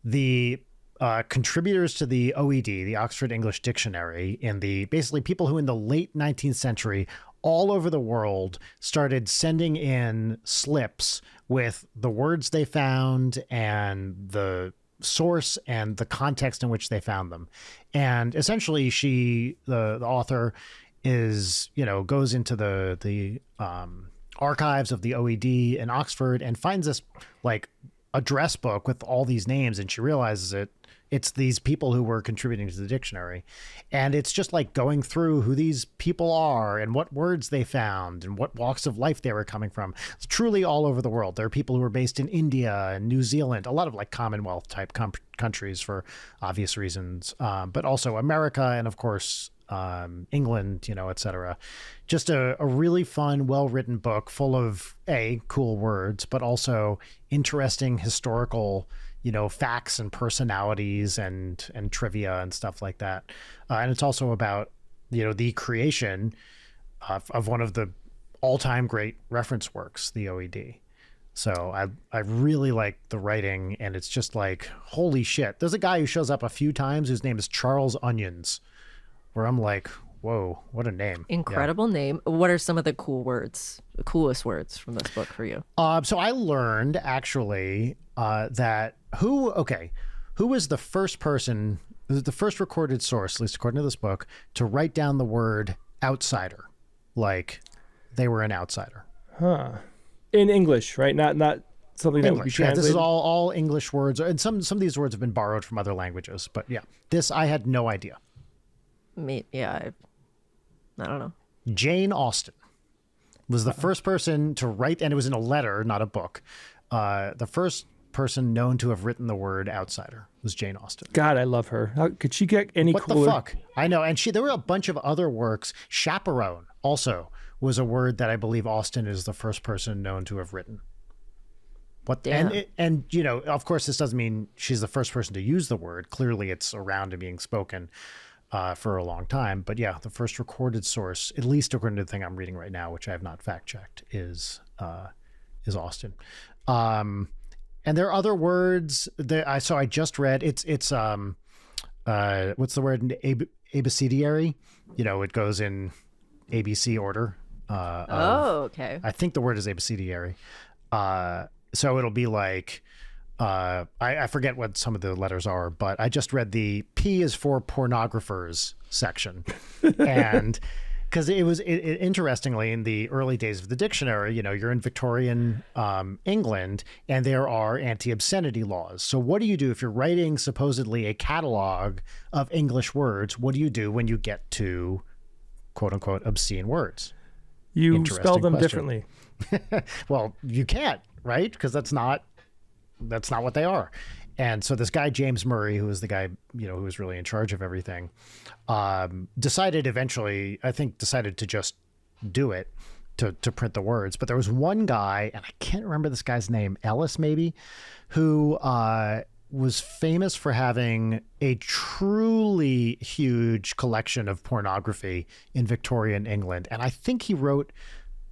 the contributors to the OED, the Oxford English Dictionary, in the basically people who in the late 19th century all over the world started sending in slips with the words they found and the source and the context in which they found them. And essentially the author is, goes into the archives of the OED in Oxford and finds this like address book with all these names, and she realizes it's these people who were contributing to the dictionary. And it's just like going through who these people are and what words they found and what walks of life they were coming from. It's truly all over the world. There are people who are based in India and New Zealand, a lot of like Commonwealth type countries for obvious reasons, but also America and of course England, etc. Just a really fun, well-written book full of cool words, but also interesting historical facts and personalities and trivia and stuff like that. And it's also about, the creation of one of the all-time great reference works, the OED. So I really like the writing, and it's just like, holy shit. There's a guy who shows up a few times whose name is Charles Onions, where I'm like, whoa, what a name. Incredible name. What are some of the coolest words from this book for you? So I learned actually that who was the first person, the first recorded source, at least according to this book, to write down the word outsider, like they were an outsider. Huh. In English, right? Not something that would be English. Yeah, translated. this is all English words, and some of these words have been borrowed from other languages. But yeah, this I had no idea. I don't know. Jane Austen was the first person to write, and it was in a letter, not a book. The first person known to have written the word outsider was Jane Austen. God, I love her. How could she get any What cooler? the fuck? I know. And there were a bunch of other works. Chaperone also was a word that I believe Austen is the first person known to have written. Damn. And of course, this doesn't mean she's the first person to use the word. Clearly, it's around and being spoken for a long time. But yeah, the first recorded source, at least according to the thing I'm reading right now, which I have not fact checked, is Austen. And there are other words that I just read. It's what's the word? Abecedary. It goes in ABC order. Okay. I think the word is abecedary. So it'll be like, I forget what some of the letters are, but I just read the P is for pornographers section. And because interestingly, in the early days of the dictionary, you're in Victorian England, and there are anti-obscenity laws. So what do you do if you're writing supposedly a catalog of English words? What do you do when you get to quote unquote obscene words? You spell them differently. Well, you can't, right? Because that's not what they are. And so this guy, James Murray, who was the guy, who was really in charge of everything, decided to just do it, to print the words. But there was one guy, and I can't remember this guy's name, Ellis maybe, who was famous for having a truly huge collection of pornography in Victorian England. And I think he wrote,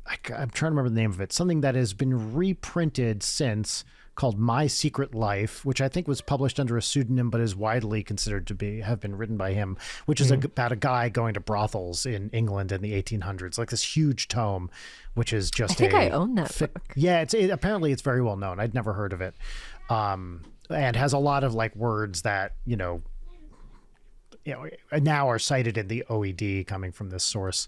I'm trying to remember the name of it, something that has been reprinted since, called My Secret Life, which I think was published under a pseudonym, but is widely considered to have been written by him, which is about a guy going to brothels in England in the 1800s, like this huge tome, which is just I think I own that book. Yeah, apparently it's very well known. I'd never heard of it. And has a lot of like words that, now are cited in the OED coming from this source.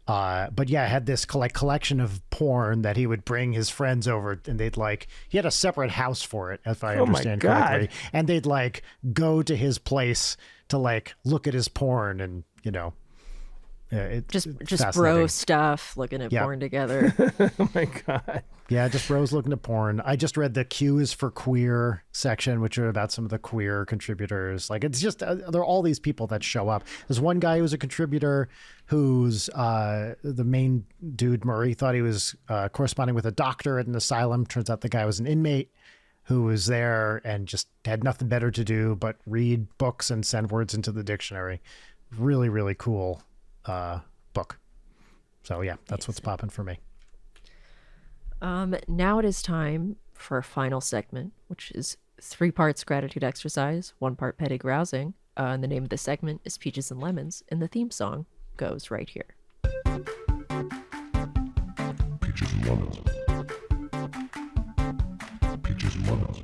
But yeah, had this collection of porn that he would bring his friends over, and he had a separate house for it, if I understand correctly. And they'd go to his place to look at his porn, and just bro stuff, looking at porn together. Oh my God. Yeah, just bros looking at porn. I just read the Q is for Queer section, which are about some of the queer contributors. It's just, there are all these people that show up. There's one guy who's a contributor who's the main dude, Murray, thought he was corresponding with a doctor at an asylum. Turns out the guy was an inmate who was there and just had nothing better to do but read books and send words into the dictionary. Really, really cool book. So yeah, that's what's popping for me. Now it is time for our final segment, which is 3 parts gratitude exercise, 1 part petty grousing. And the name of the segment is Peaches and Lemons, and the theme song goes right here. Peaches and Lemons. Peaches and Lemons.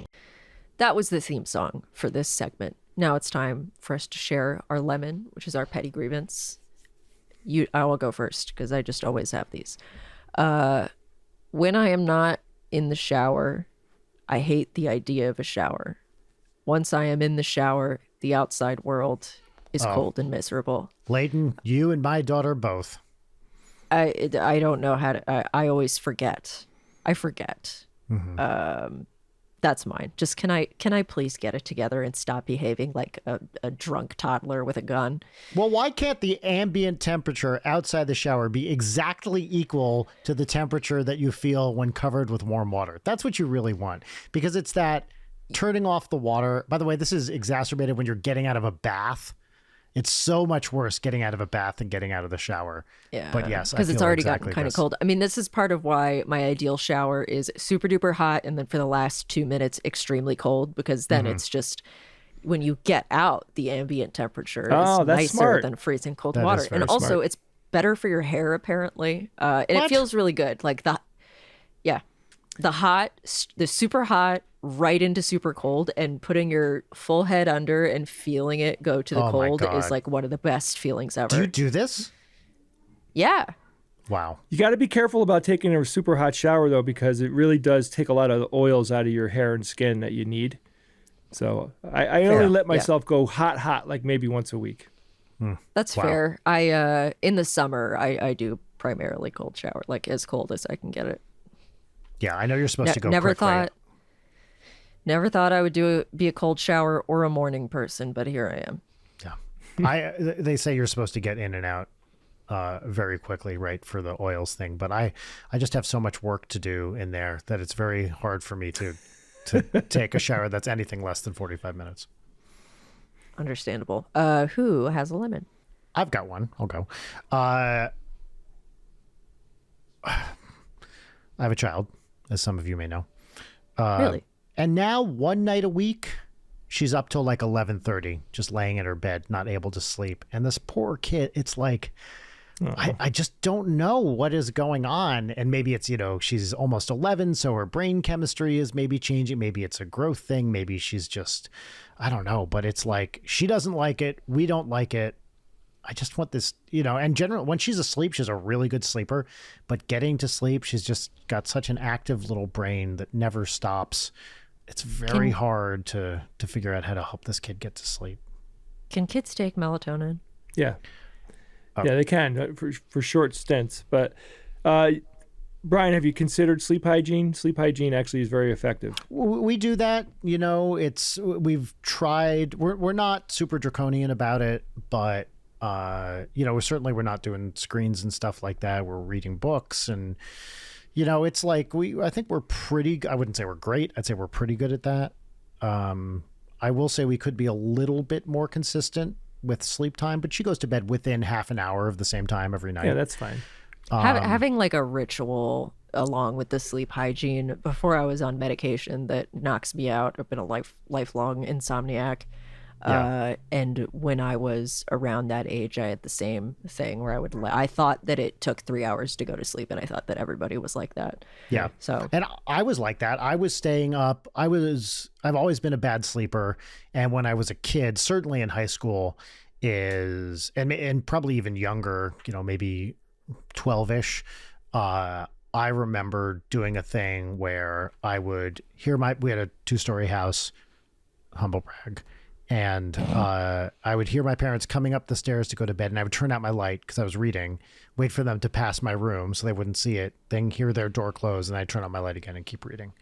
That was the theme song for this segment. Now it's time for us to share our lemon, which is our petty grievance. I will go first because I just always have these. When I am not in the shower, I hate the idea of a shower. Once I am in the shower, the outside world is cold and miserable. Layden, you and my daughter both. I don't know how to. I always forget. I forget. Mm-hmm. That's mine. Just can I please get it together and stop behaving like a drunk toddler with a gun? Well, why can't the ambient temperature outside the shower be exactly equal to the temperature that you feel when covered with warm water? That's what you really want, because it's that turning off the water. By the way, this is exacerbated when you're getting out of a bath. It's so much worse getting out of a bath than getting out of the shower. Yeah. But yes, because it's already gotten kind of cold. I mean, this is part of why my ideal shower is super duper hot, and then for the last 2 minutes, extremely cold, because then it's just, when you get out, the ambient temperature is nicer than freezing cold water. And also, it's better for your hair, apparently. And it feels really good. The super hot right into super cold, and putting your full head under and feeling it go to the cold is one of the best feelings ever. Do you do this? Yeah. Wow. You got to be careful about taking a super hot shower, though, because it really does take a lot of the oils out of your hair and skin that you need. So I only let myself go hot, like maybe once a week. That's fair. I in the summer, I do primarily cold shower, like as cold as I can get it. Yeah, I know you're supposed to go Never quickly. Never thought I would be a cold shower or a morning person, but here I am. Yeah. They say you're supposed to get in and out very quickly, right, for the oils thing. But I just have so much work to do in there that it's very hard for me to take a shower that's anything less than 45 minutes. Understandable. Who has a lemon? I've got one. I'll go. I have a child, as some of you may know. Really? And now one night a week, she's up till 11:30, just laying in her bed, not able to sleep. And this poor kid, it's like, I just don't know what is going on. And maybe it's, she's almost 11, so her brain chemistry is maybe changing. Maybe it's a growth thing. Maybe she's just, I don't know. But it's like, she doesn't like it. We don't like it. I just want this, and generally when she's asleep, she's a really good sleeper, but getting to sleep, she's just got such an active little brain that never stops. It's very hard to figure out how to help this kid get to sleep. Can kids take melatonin? Yeah. Yeah, they can for short stints. But Brian, have you considered sleep hygiene? Sleep hygiene actually is very effective. We do that. We've tried. We're not super draconian about it, but we're not doing screens and stuff like that. We're reading books, and it's like I think we're pretty. I wouldn't say we're great. I'd say we're pretty good at that. I will say we could be a little bit more consistent with sleep time, but she goes to bed within half an hour of the same time every night. Yeah, that's fine. Having like a ritual along with the sleep hygiene before I was on medication that knocks me out. I've been a lifelong insomniac. Yeah. And when I was around that age, I had the same thing where I thought that it took 3 hours to go to sleep, and I thought that everybody was like that. Yeah. So, and I was like that. I was staying up. I've always been a bad sleeper. And when I was a kid, certainly in high school and probably even younger, maybe 12-ish, I remember doing a thing where I would hear we had a 2-story house, humble brag. And I would hear my parents coming up the stairs to go to bed, and I would turn out my light because I was reading, wait for them to pass my room so they wouldn't see it, then hear their door close, and I'd turn on my light again and keep reading.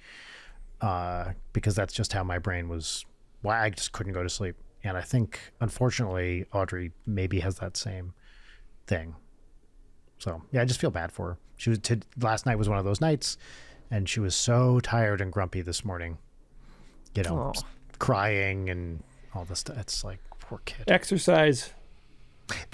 Because that's just how my brain was. Why I just couldn't go to sleep. And I think, unfortunately, Audrey maybe has that same thing. So, yeah, I just feel bad for her. Last night was one of those nights, and she was so tired and grumpy this morning. Crying and all this stuff. It's like, poor kid. Exercise.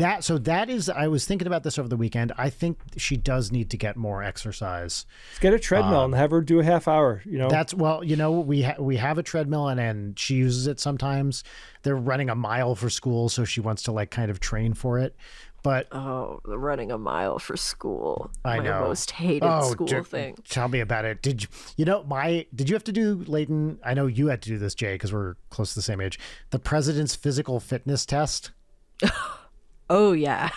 I was thinking about this over the weekend. I think she does need to get more exercise. Let's get a treadmill and have her do a half hour, we have a treadmill and she uses it sometimes. They're running a mile for school, so she wants to like kind of train for it. But running a mile for school. I know. My most hated school thing. Tell me about it. Did you have to do, Leighton? I know you had to do this, Jay, because we're close to the same age. The president's physical fitness test. Oh yeah.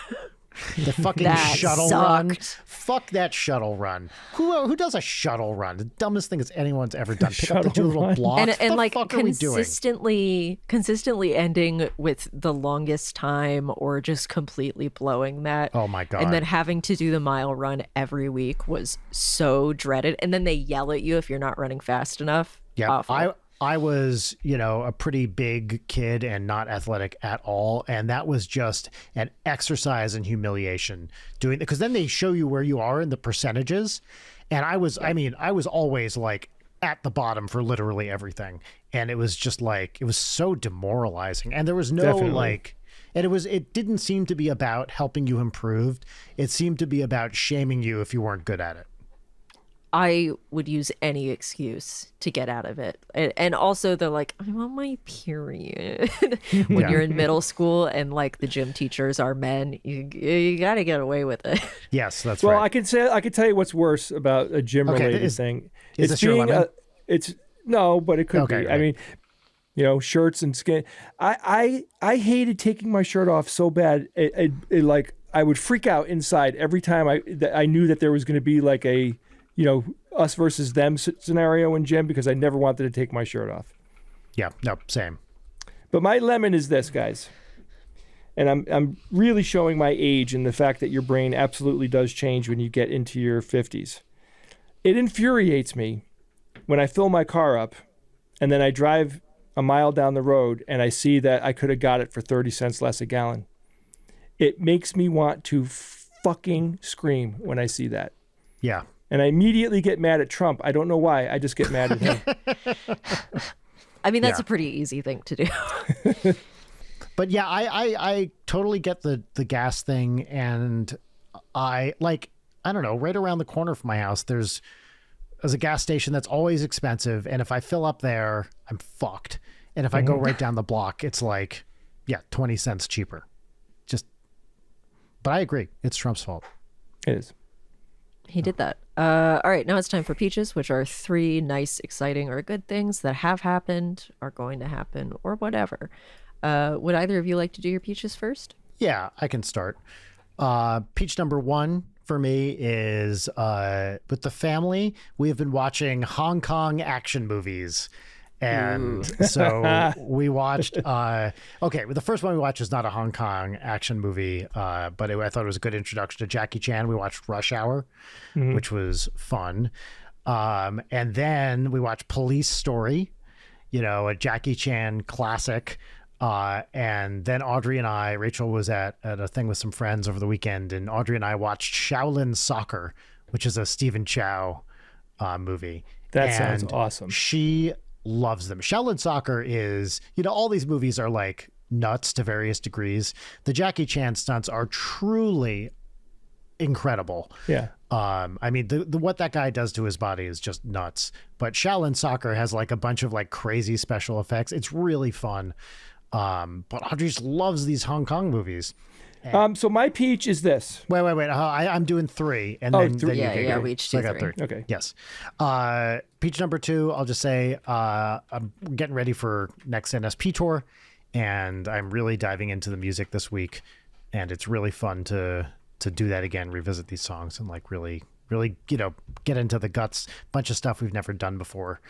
The fucking shuttle run. Fuck that shuttle run. Who does a shuttle run? The dumbest thing that anyone's ever done. Pick up the 2 little blocks. And like fuck are we doing? consistently ending with the longest time or just completely blowing that. Oh my God. And then having to do the mile run every week was so dreaded. And then they yell at you if you're not running fast enough. Yeah. Awful. I was, a pretty big kid and not athletic at all. And that was just an exercise in humiliation doing it. Because then they show you where you are in the percentages. And I was always like at the bottom for literally everything. And it was just like, it was so demoralizing. And there was no it didn't seem to be about helping you improve. It seemed to be about shaming you if you weren't good at it. I would use any excuse to get out of it. And also they're like, I'm on my period. When you're in middle school and like the gym teachers are men, you got to get away with it. Yes, that's right. Well, I could tell you what's worse about a gym related thing. Is this your lemon? No, but it could be. Right. I mean, shirts and skin. I hated taking my shirt off so bad. It like I would freak out inside every time I knew that there was going to be like a us versus them scenario in gym because I never wanted to take my shirt off. Yeah, no, same. But my lemon is this, guys. And I'm really showing my age and the fact that your brain absolutely does change when you get into your 50s. It infuriates me when I fill my car up and then I drive a mile down the road and I see that I could have got it for 30 cents less a gallon. It makes me want to fucking scream when I see that. Yeah. And I immediately get mad at Trump. I don't know why. I just get mad at him. I mean, that's a pretty easy thing to do. But yeah, I totally get the gas thing. And I don't know, right around the corner from my house, there's a gas station that's always expensive. And if I fill up there, I'm fucked. And if I go right down the block, it's like, 20 cents cheaper. But I agree. It's Trump's fault. It is. He did that. All right, now it's time for Peaches, which are 3 nice, exciting, or good things that have happened, are going to happen, or whatever. Would either of you like to do your Peaches first? Yeah, I can start. Peach number 1 for me is with the family. We have been watching Hong Kong action movies. And so we watched, okay, the first one we watched is not a Hong Kong action movie, but I thought it was a good introduction to Jackie Chan. We watched Rush Hour, which was fun. And then we watched Police Story, a Jackie Chan classic. And then Rachel was at a thing with some friends over the weekend, and Audrey and I watched Shaolin Soccer, which is a Stephen Chow movie. That sounds awesome. She loves them. Shaolin Soccer is, all these movies are like nuts to various degrees. The Jackie Chan stunts are truly incredible. Yeah. I mean, the what that guy does to his body is just nuts. But Shaolin Soccer has like a bunch of like crazy special effects. It's really fun. But Audrey just loves these Hong Kong movies. So my peach is this. Wait. I'm doing 3, and then three. then We each do I got 3. Okay. Yes. Peach number 2. I'll just say I'm getting ready for next NSP tour, and I'm really diving into the music this week, and it's really fun to do that again, revisit these songs, and like really get into the guts. Bunch of stuff we've never done before.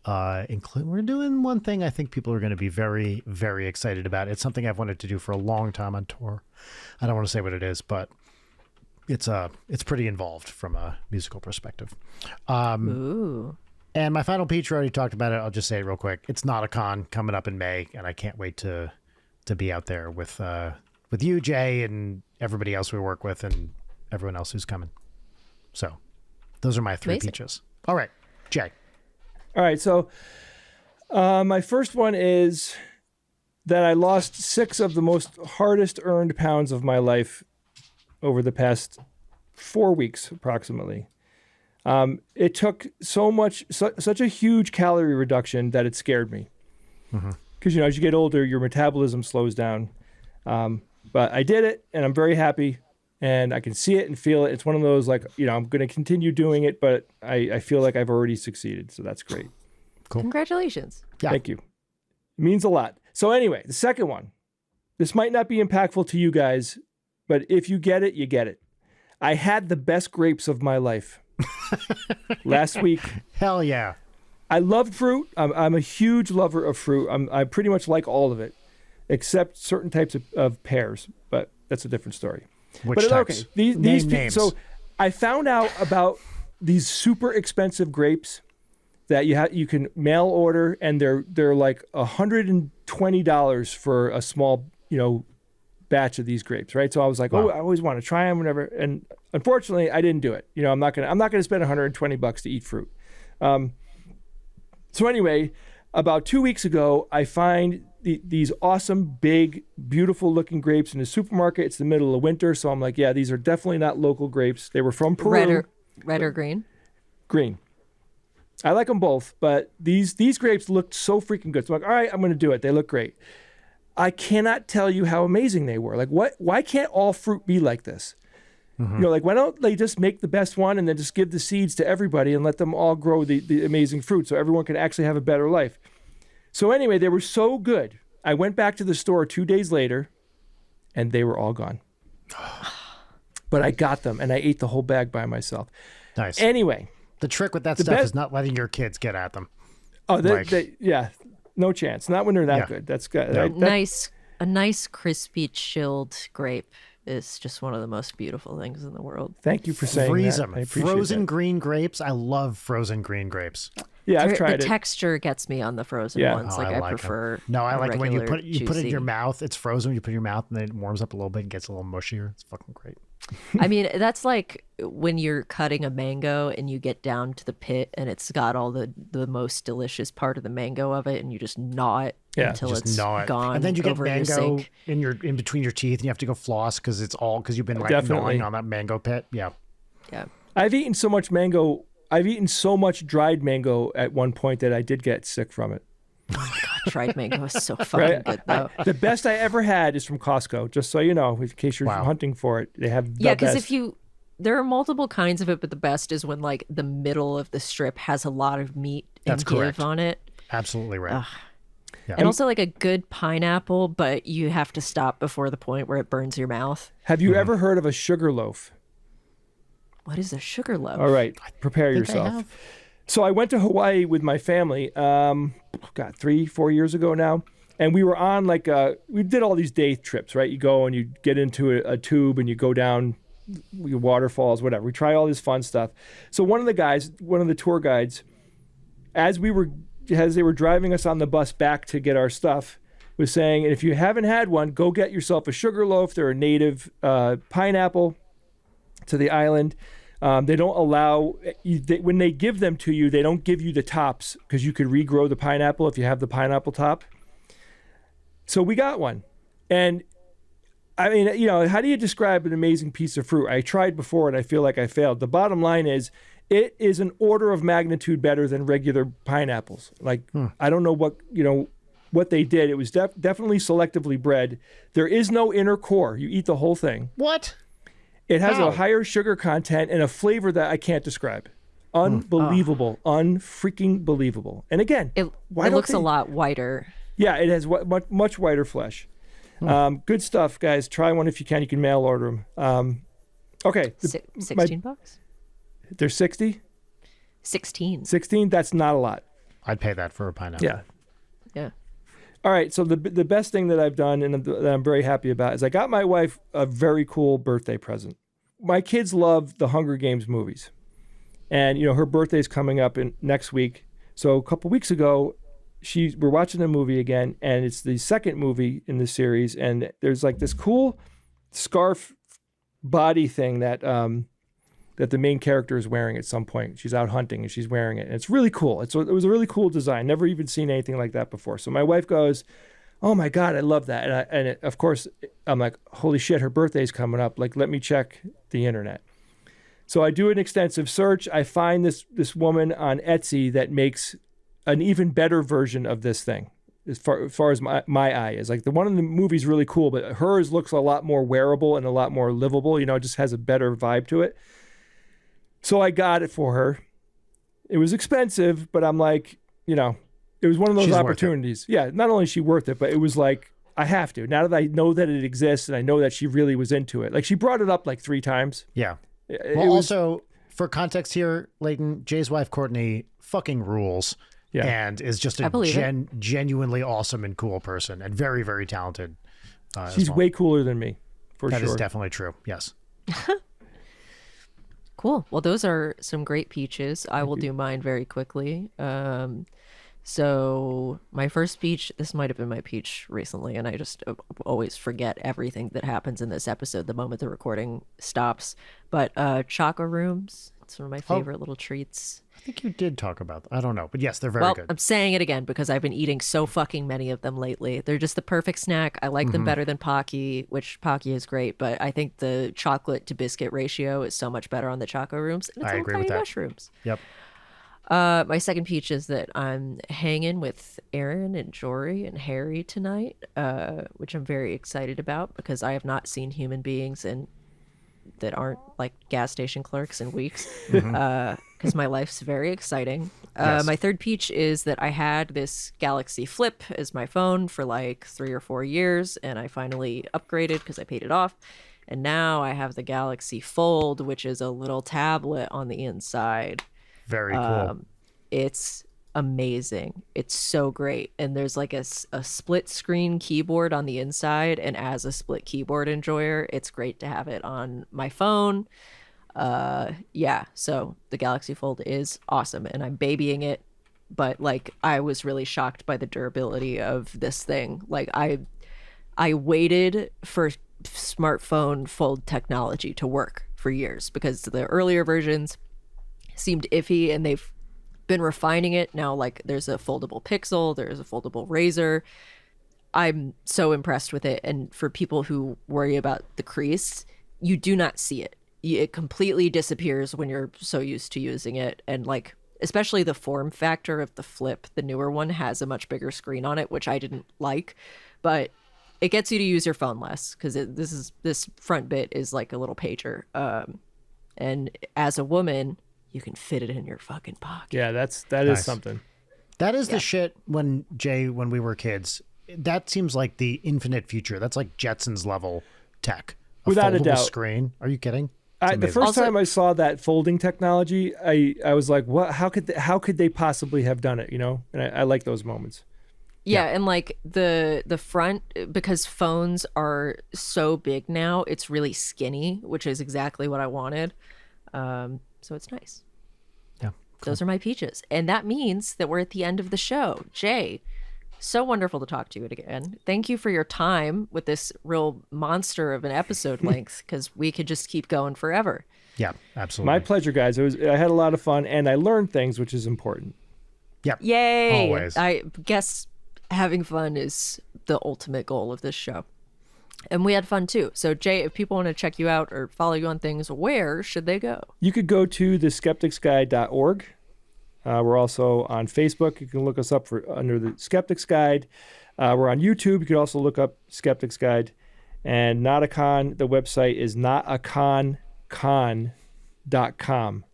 We're doing one thing I think people are going to be very, very excited about. It's something I've wanted to do for a long time on tour. I don't want to say what it is, but it's pretty involved from a musical perspective. Ooh. And my final peach, we already talked about it. I'll just say it real quick. It's not a con coming up in May, and I can't wait to be out there with you, Jay, and everybody else we work with, and everyone else who's coming. So those are my 3 Amazing. peaches. All right, Jay. All right, so my first one is that I lost 6 of the most hardest earned pounds of my life over the past 4 weeks, approximately. It took such a huge calorie reduction that it scared me. Because, as you get older, your metabolism slows down. But I did it, and I'm very happy, and I can see it and feel it. It's one of those, like, I'm going to continue doing it, but I feel like I've already succeeded, so that's great. Cool. Congratulations. Yeah. Thank you. It means a lot. So anyway, the second one. This might not be impactful to you guys, but if you get it, you get it. I had the best grapes of my life last week. Hell yeah. I loved fruit. I'm a huge lover of fruit. I pretty much like all of it, except certain types of pears, but that's a different story. Which types? Okay, these names. So I found out about these super expensive grapes that you can mail order, and they're like $120 for a small batch of these grapes, right? So I was like, wow. I always want to try them, whatever. And unfortunately, I didn't do it. I'm not gonna spend $120 to eat fruit. So anyway, about 2 weeks ago, I find these awesome, big, beautiful looking grapes in the supermarket. It's the middle of winter, so I'm like, yeah, these are definitely not local grapes. They were from Peru. Red or green? Green. I like them both, but these grapes looked so freaking good. So I'm like, all right, I'm going to do it. They look great. I cannot tell you how amazing they were. Like, why can't all fruit be like this? Like, why don't they just make the best one and then just give the seeds to everybody and let them all grow the amazing fruit so everyone can actually have a better life? So anyway, they were so good. I went back to the store 2 days later, and they were all gone. But I got them, and I ate the whole bag by myself. Nice. Anyway. The trick with that stuff is not letting your kids get at them. Oh, yeah, no chance. Not when they're that good. That's good. No. A nice crispy chilled grape is just one of the most beautiful things in the world. Thank you for saying Freeze that. them. Frozen green grapes. I love frozen green grapes. Yeah, I've tried it. The texture gets me on the frozen ones. Oh, I like prefer. them. No, I like it when you put it in your juicy. mouth. It's frozen. You put it in your mouth, and then it warms up a little bit and gets a little mushier. It's fucking great. I mean, that's like when you're cutting a mango and you get down to the pit and it's got all the most delicious part of the mango of it, and you just gnaw it until it's gone. And then you get over your mango sink. in between your teeth, and you have to go floss because you've been like gnawing on that mango pit. Yeah. Yeah. I've eaten so much mango. I've eaten so much dried mango at one point that I did get sick from it. Oh my God, dried mango is so fucking good though. The best I ever had is from Costco, just so you know, in case you're hunting for it. They have the because best. there are multiple kinds of it, but the best is when like the middle of the strip has a lot of meat and give on it. Absolutely right. Yeah. And also like a good pineapple, but you have to stop before the point where it burns your mouth. Have you ever heard of a sugar loaf? What is a sugar loaf? All right, prepare yourself. So I went to Hawaii with my family, 3-4 years ago now. And we were on we did all these day trips, right? You go and you get into a tube and you go down waterfalls, whatever. We try all this fun stuff. So one of the tour guides, as they were driving us on the bus back to get our stuff, was saying, and if you haven't had one, go get yourself a sugar loaf. They're a native pineapple to the island. They don't allow, when they give them to you, they don't give you the tops because you could regrow the pineapple if you have the pineapple top. So we got one. And I mean, how do you describe an amazing piece of fruit? I tried before and I feel like I failed. The bottom line is it is an order of magnitude better than regular pineapples. I don't know what they did. It was definitely selectively bred. There is no inner core. You eat the whole thing. What? It has a higher sugar content and a flavor that I can't describe. Unbelievable. Unfreaking believable. And again, it looks a lot whiter. Yeah, it has much whiter flesh. Good stuff, guys. Try one if you can. You can mail order them. Okay. $16? They're 60? 16. 16? That's not a lot. I'd pay that for a pineapple. Yeah. Yeah. All right. So the best thing that I've done and that I'm very happy about is I got my wife a very cool birthday present. My kids love the Hunger Games movies. And, her birthday's coming up next week. So a couple weeks ago, we're watching the movie again, and it's the second movie in the series, and there's this cool scarf body thing that the main character is wearing at some point. She's out hunting and she's wearing it, and it's really cool. It was a really cool design. Never even seen anything like that before. So my wife goes, "Oh my God, I love that!" Of course, I'm like, "Holy shit, her birthday's coming up! Let me check the internet." So I do an extensive search. I find this woman on Etsy that makes an even better version of this thing as far as my eye is. The one in the movie is really cool, but hers looks a lot more wearable and a lot more livable. It just has a better vibe to it. So I got it for her. It was expensive, but I'm like, it was one of those opportunities. Yeah, not only is she worth it, but it was I have to. Now that I know that it exists and I know that she really was into it. She brought it up 3 times. Yeah. Also, for context here, Leighton, Jay's wife, Courtney, fucking rules. Yeah. And is just a genuinely awesome and cool person and very, very talented. She's way cooler than me, for sure. That is definitely true. Yes. Cool. Well, those are some great peaches. I will do mine very quickly. So my first peach, this might have been my peach recently, and I just always forget everything that happens in this episode the moment the recording stops. But Choco Rooms, it's one of my favorite little treats. I think you did talk about that. I don't know. But yes, they're very good. I'm saying it again because I've been eating so fucking many of them lately. They're just the perfect snack. I like them better than Pocky, which Pocky is great, but I think the chocolate to biscuit ratio is so much better on the Choco Rooms. And it's I agree with that. Mushrooms. Yep. My second peach is that I'm hanging with Aaron and Jory and Harry tonight, which I'm very excited about because I have not seen human beings that aren't gas station clerks in weeks, because my life's very exciting. Yes. My third peach is that I had this Galaxy Flip as my phone for 3 or 4 years, and I finally upgraded because I paid it off. And now I have the Galaxy Fold, which is a little tablet on the inside. Very cool. It's amazing. It's so great. And there's a split screen keyboard on the inside. And as a split keyboard enjoyer, it's great to have it on my phone. So the Galaxy Fold is awesome and I'm babying it. But I was really shocked by the durability of this thing. I waited for smartphone fold technology to work for years because the earlier versions seemed iffy and they've been refining it now. There's a foldable Pixel, there's a foldable Razor. I'm so impressed with it. And for people who worry about the crease, you do not see it. It completely disappears when you're so used to using it. And especially the form factor of the Flip, the newer one has a much bigger screen on it, which I didn't like, but it gets you to use your phone less because this front bit is like a little pager. And as a woman, you can fit it in your fucking pocket. Yeah, that Nice. is something. That is the shit when we were kids. That seems the infinite future. That's Jetsons level tech. Without a foldable doubt. Screen. Are you kidding? The amazing. first Also- time I saw that folding technology, I was like, what? How could they possibly have done it? You know, and I like those moments. Yeah, and like the front, because phones are so big now, it's really skinny, which is exactly what I wanted. So it's nice. Yeah. Those are my peaches. And that means that we're at the end of the show. Jay, so wonderful to talk to you again. Thank you for your time with this real monster of an episode length, because we could just keep going forever. Yeah, absolutely. My pleasure, guys. I had a lot of fun, and I learned things, which is important. Yep. Yay! Always. I guess having fun is the ultimate goal of this show. And we had fun too. So Jay, if people want to check you out or follow you on things, where should they go? You could go to theskepticsguide.org. We're also on Facebook. You can look us up under the Skeptics Guide. We're on YouTube. You could also look up Skeptics Guide. And Notacon, the website is notaconcon.com.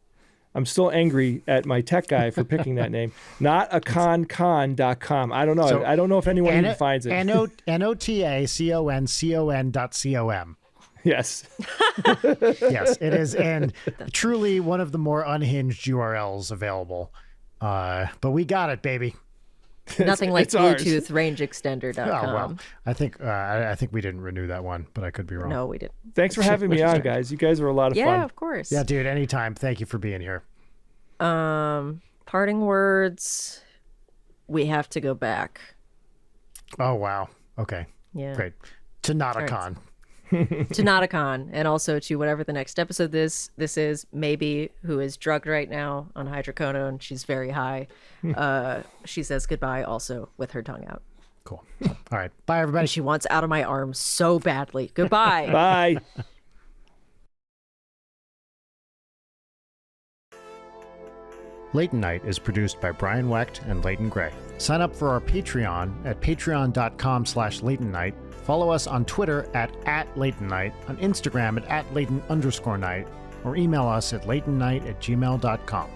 I'm still angry at my tech guy for picking that name. Notaconcon.com. I don't know. So, I don't know if anyone even finds it. notaconcon.com. Yes. Yes, it is. And truly one of the more unhinged URLs available. But we got it, baby. Nothing like it's ours. Bluetooth rangeextender.com. Oh, well, I think we didn't renew that one, but I could be wrong. No, we didn't. Thanks for having me on, guys. You guys were a lot of Yeah, fun. of course. Yeah, dude, anytime. Thank you for being here. Parting words. We have to go back. Oh, wow. Okay. Yeah. Great. To Notacon. To Notacon, and also to whatever the next episode this is, maybe, who is drugged right now on hydrocodone. She's very high. She says goodbye also with her tongue out. Cool. All right. Bye, everybody. She wants out of my arms so badly. Goodbye. Bye. Late Night is produced by Brian Wecht and Leighton Gray. Sign up for our Patreon at patreon.com/LeightonNight. Follow us on Twitter at @LeightonNight, on Instagram at @Leighton_night, or email us at leightonnight@gmail.com.